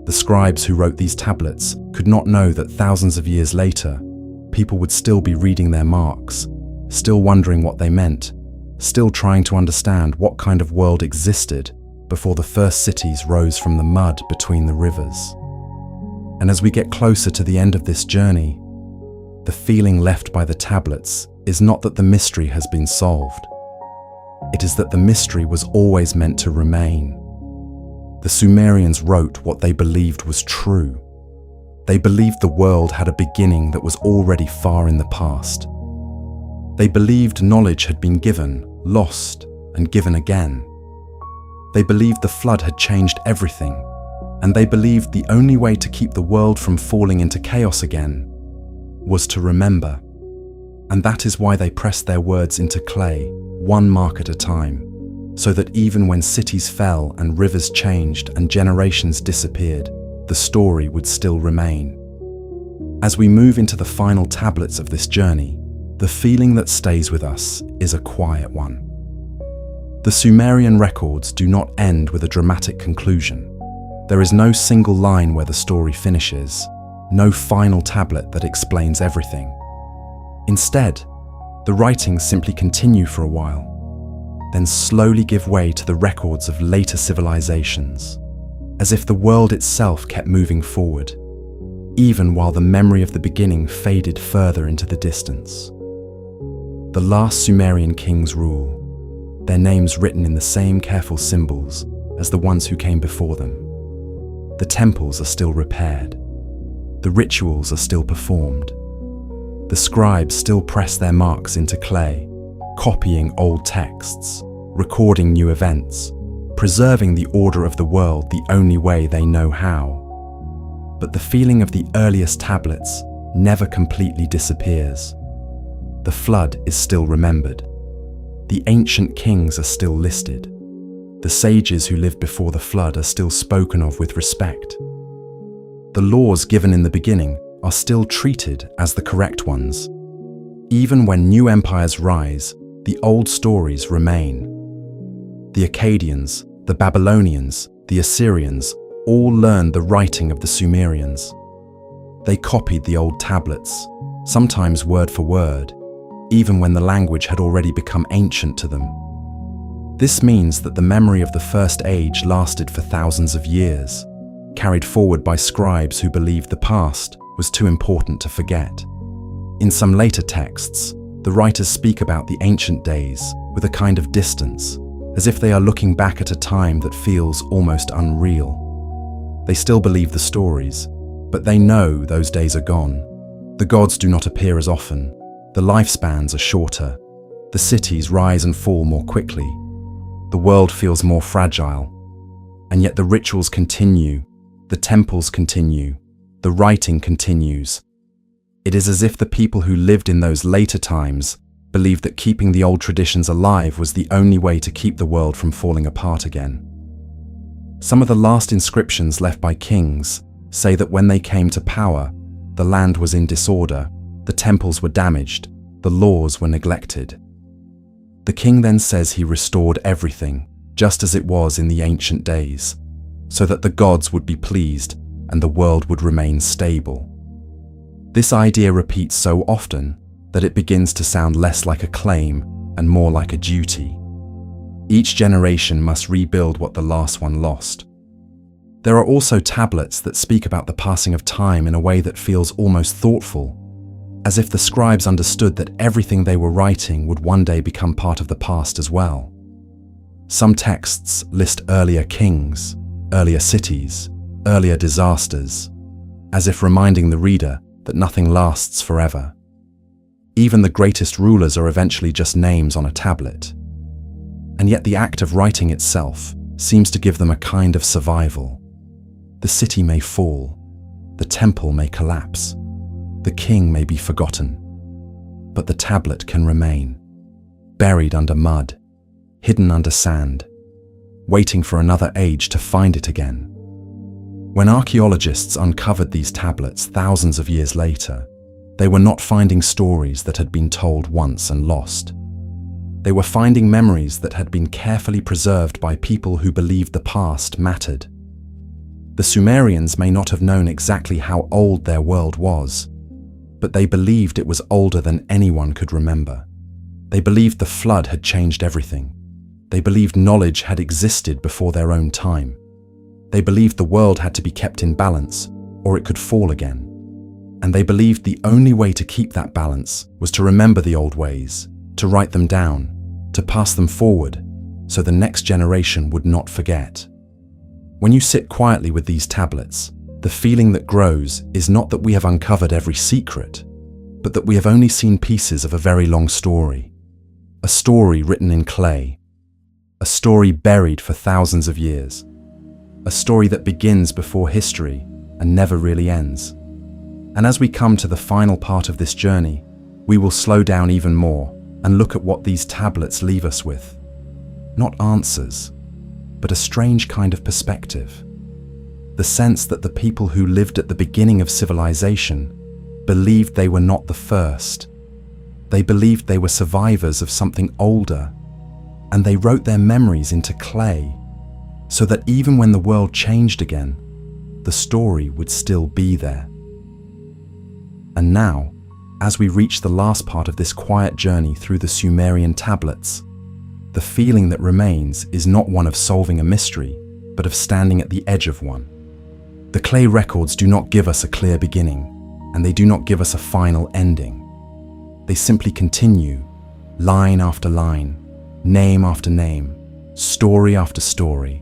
The scribes who wrote these tablets could not know that thousands of years later, people would still be reading their marks, still wondering what they meant, still trying to understand what kind of world existed before the first cities rose from the mud between the rivers. And as we get closer to the end of this journey, the feeling left by the tablets is not that the mystery has been solved. It is that the mystery was always meant to remain. The Sumerians wrote what they believed was true. They believed the world had a beginning that was already far in the past. They believed knowledge had been given, lost, and given again. They believed the flood had changed everything, and they believed the only way to keep the world from falling into chaos again was to remember. And that is why they pressed their words into clay, one mark at a time, so that even when cities fell and rivers changed and generations disappeared, the story would still remain. As we move into the final tablets of this journey, the feeling that stays with us is a quiet one. The Sumerian records do not end with a dramatic conclusion. There is no single line where the story finishes, no final tablet that explains everything. Instead, the writings simply continue for a while, then slowly give way to the records of later civilizations, as if the world itself kept moving forward, even while the memory of the beginning faded further into the distance. The last Sumerian kings rule, their names written in the same careful symbols as the ones who came before them. The temples are still repaired. The rituals are still performed. The scribes still press their marks into clay, copying old texts, recording new events, preserving the order of the world the only way they know how. But the feeling of the earliest tablets never completely disappears. The flood is still remembered. The ancient kings are still listed. The sages who lived before the flood are still spoken of with respect. The laws given in the beginning are still treated as the correct ones. Even when new empires rise, the old stories remain. The Akkadians, the Babylonians, the Assyrians all learned the writing of the Sumerians. They copied the old tablets, sometimes word for word, even when the language had already become ancient to them. This means that the memory of the first age lasted for thousands of years, carried forward by scribes who believed the past was too important to forget. In some later texts, the writers speak about the ancient days with a kind of distance, as if they are looking back at a time that feels almost unreal. They still believe the stories, but they know those days are gone. The gods do not appear as often, the lifespans are shorter, the cities rise and fall more quickly, the world feels more fragile, and yet the rituals continue, the temples continue, the writing continues. It is as if the people who lived in those later times believed that keeping the old traditions alive was the only way to keep the world from falling apart again. Some of the last inscriptions left by kings say that when they came to power, the land was in disorder, the temples were damaged, the laws were neglected. The king then says he restored everything, just as it was in the ancient days, so that the gods would be pleased and the world would remain stable. This idea repeats so often that it begins to sound less like a claim and more like a duty. Each generation must rebuild what the last one lost. There are also tablets that speak about the passing of time in a way that feels almost thoughtful, as if the scribes understood that everything they were writing would one day become part of the past as well. Some texts list earlier kings, earlier cities, earlier disasters, as if reminding the reader that nothing lasts forever. Even the greatest rulers are eventually just names on a tablet. And yet the act of writing itself seems to give them a kind of survival. The city may fall, the temple may collapse, the king may be forgotten, but the tablet can remain, buried under mud, hidden under sand, waiting for another age to find it again. When archaeologists uncovered these tablets thousands of years later, they were not finding stories that had been told once and lost. They were finding memories that had been carefully preserved by people who believed the past mattered. The Sumerians may not have known exactly how old their world was, but they believed it was older than anyone could remember. They believed the flood had changed everything. They believed knowledge had existed before their own time. They believed the world had to be kept in balance, or it could fall again. And they believed the only way to keep that balance was to remember the old ways, to write them down, to pass them forward, so the next generation would not forget. When you sit quietly with these tablets, the feeling that grows is not that we have uncovered every secret, but that we have only seen pieces of a very long story. A story written in clay. A story buried for thousands of years. A story that begins before history and never really ends. And as we come to the final part of this journey, we will slow down even more and look at what these tablets leave us with. Not answers, but a strange kind of perspective. The sense that the people who lived at the beginning of civilization believed they were not the first. They believed they were survivors of something older, and they wrote their memories into clay, so that even when the world changed again, the story would still be there. And now, as we reach the last part of this quiet journey through the Sumerian tablets, the feeling that remains is not one of solving a mystery, but of standing at the edge of one. The clay records do not give us a clear beginning, and they do not give us a final ending. They simply continue, line after line, name after name, story after story,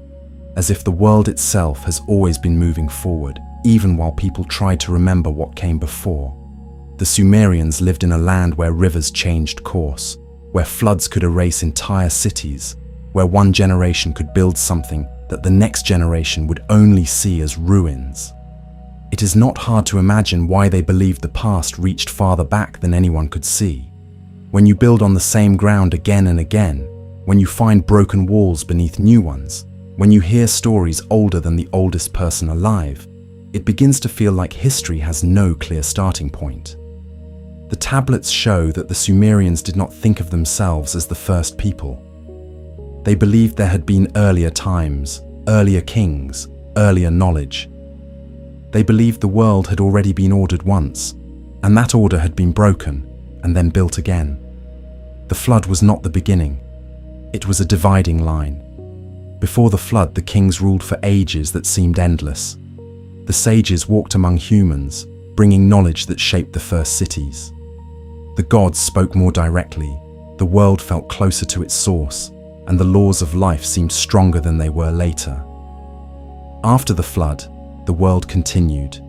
as if the world itself has always been moving forward, even while people tried to remember what came before. The Sumerians lived in a land where rivers changed course, where floods could erase entire cities, where one generation could build something that the next generation would only see as ruins. It is not hard to imagine why they believed the past reached farther back than anyone could see. When you build on the same ground again and again, when you find broken walls beneath new ones, when you hear stories older than the oldest person alive, it begins to feel like history has no clear starting point. The tablets show that the Sumerians did not think of themselves as the first people. They believed there had been earlier times, earlier kings, earlier knowledge. They believed the world had already been ordered once, and that order had been broken and then built again. The flood was not the beginning. It was a dividing line. Before the flood, the kings ruled for ages that seemed endless. The sages walked among humans, bringing knowledge that shaped the first cities. The gods spoke more directly, the world felt closer to its source, and the laws of life seemed stronger than they were later. After the flood, the world continued,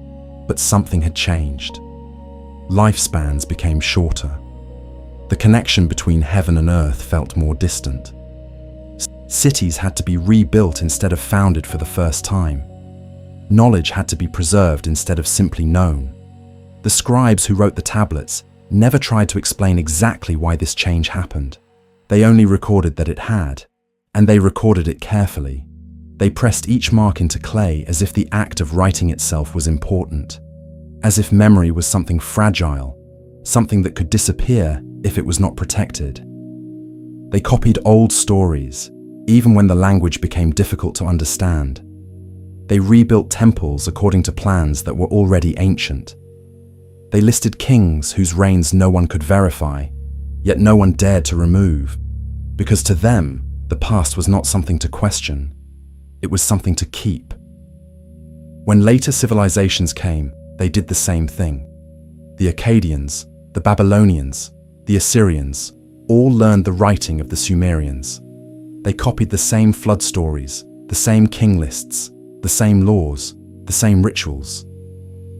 but something had changed. Lifespans became shorter. The connection between heaven and earth felt more distant. Cities had to be rebuilt instead of founded for the first time. Knowledge had to be preserved instead of simply known. The scribes who wrote the tablets never tried to explain exactly why this change happened. They only recorded that it had, and they recorded it carefully. They pressed each mark into clay as if the act of writing itself was important, as if memory was something fragile, something that could disappear if it was not protected. They copied old stories, even when the language became difficult to understand. They rebuilt temples according to plans that were already ancient. They listed kings whose reigns no one could verify, yet no one dared to remove, because to them, the past was not something to question. It was something to keep. When later civilizations came, they did the same thing. The Akkadians, the Babylonians, the Assyrians, all learned the writing of the Sumerians. They copied the same flood stories, the same king lists, the same laws, the same rituals.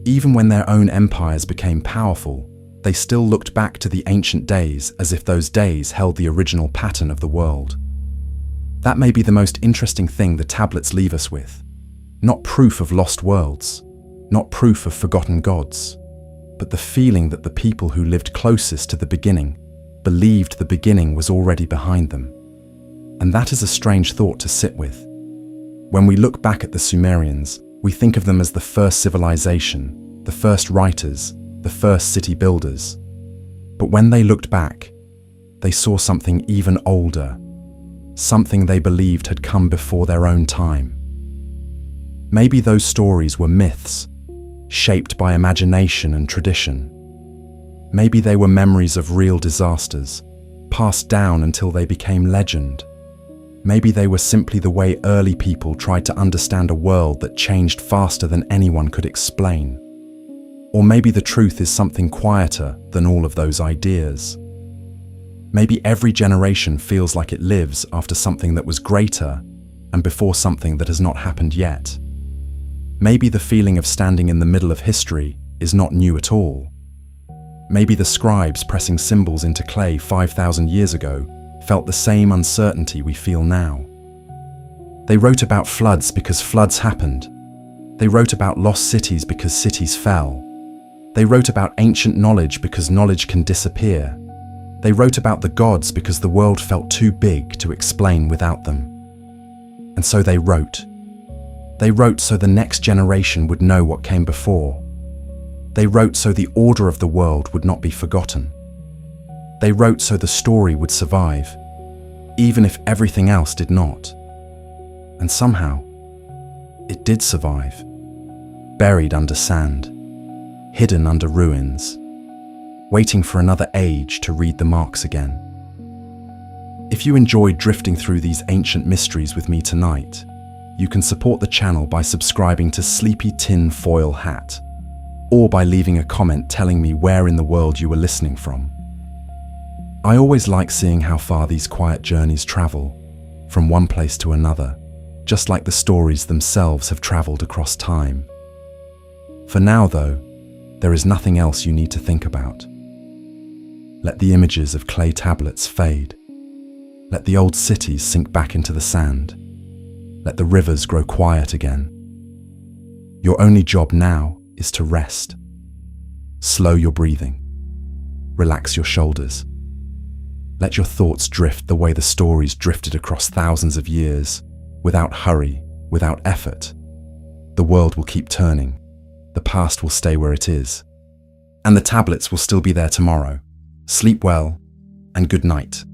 Even when their own empires became powerful, they still looked back to the ancient days as if those days held the original pattern of the world. That may be the most interesting thing the tablets leave us with. Not proof of lost worlds, not proof of forgotten gods, but the feeling that the people who lived closest to the beginning believed the beginning was already behind them. And that is a strange thought to sit with. When we look back at the Sumerians, We think of them as the first civilization, the first writers, the first city builders. But when they looked back, they saw something even older, something they believed had come before their own time. Maybe those stories were myths, shaped by imagination and tradition. Maybe they were memories of real disasters, passed down until they became legend. Maybe they were simply the way early people tried to understand a world that changed faster than anyone could explain. Or maybe the truth is something quieter than all of those ideas. Maybe every generation feels like it lives after something that was greater and before something that has not happened yet. Maybe the feeling of standing in the middle of history is not new at all. Maybe the scribes pressing symbols into clay 5,000 years ago felt the same uncertainty we feel now. They wrote about floods because floods happened. They wrote about lost cities because cities fell. They wrote about ancient knowledge because knowledge can disappear. They wrote about the gods because the world felt too big to explain without them. And so they wrote. They wrote so the next generation would know what came before. They wrote so the order of the world would not be forgotten. They wrote so the story would survive, even if everything else did not. And somehow, it did survive, buried under sand, hidden under ruins, waiting for another age to read the marks again. If you enjoyed drifting through these ancient mysteries with me tonight, you can support the channel by subscribing to Sleepy Tin Foil Hat, or by leaving a comment telling me where in the world you were listening from. I always like seeing how far these quiet journeys travel, from one place to another, just like the stories themselves have traveled across time. For now, though, there is nothing else you need to think about. Let the images of clay tablets fade. Let the old cities sink back into the sand. Let the rivers grow quiet again. Your only job now is to rest. Slow your breathing. Relax your shoulders. Let your thoughts drift the way the stories drifted across thousands of years, without hurry, without effort. The world will keep turning. The past will stay where it is. And the tablets will still be there tomorrow. Sleep well, and good night.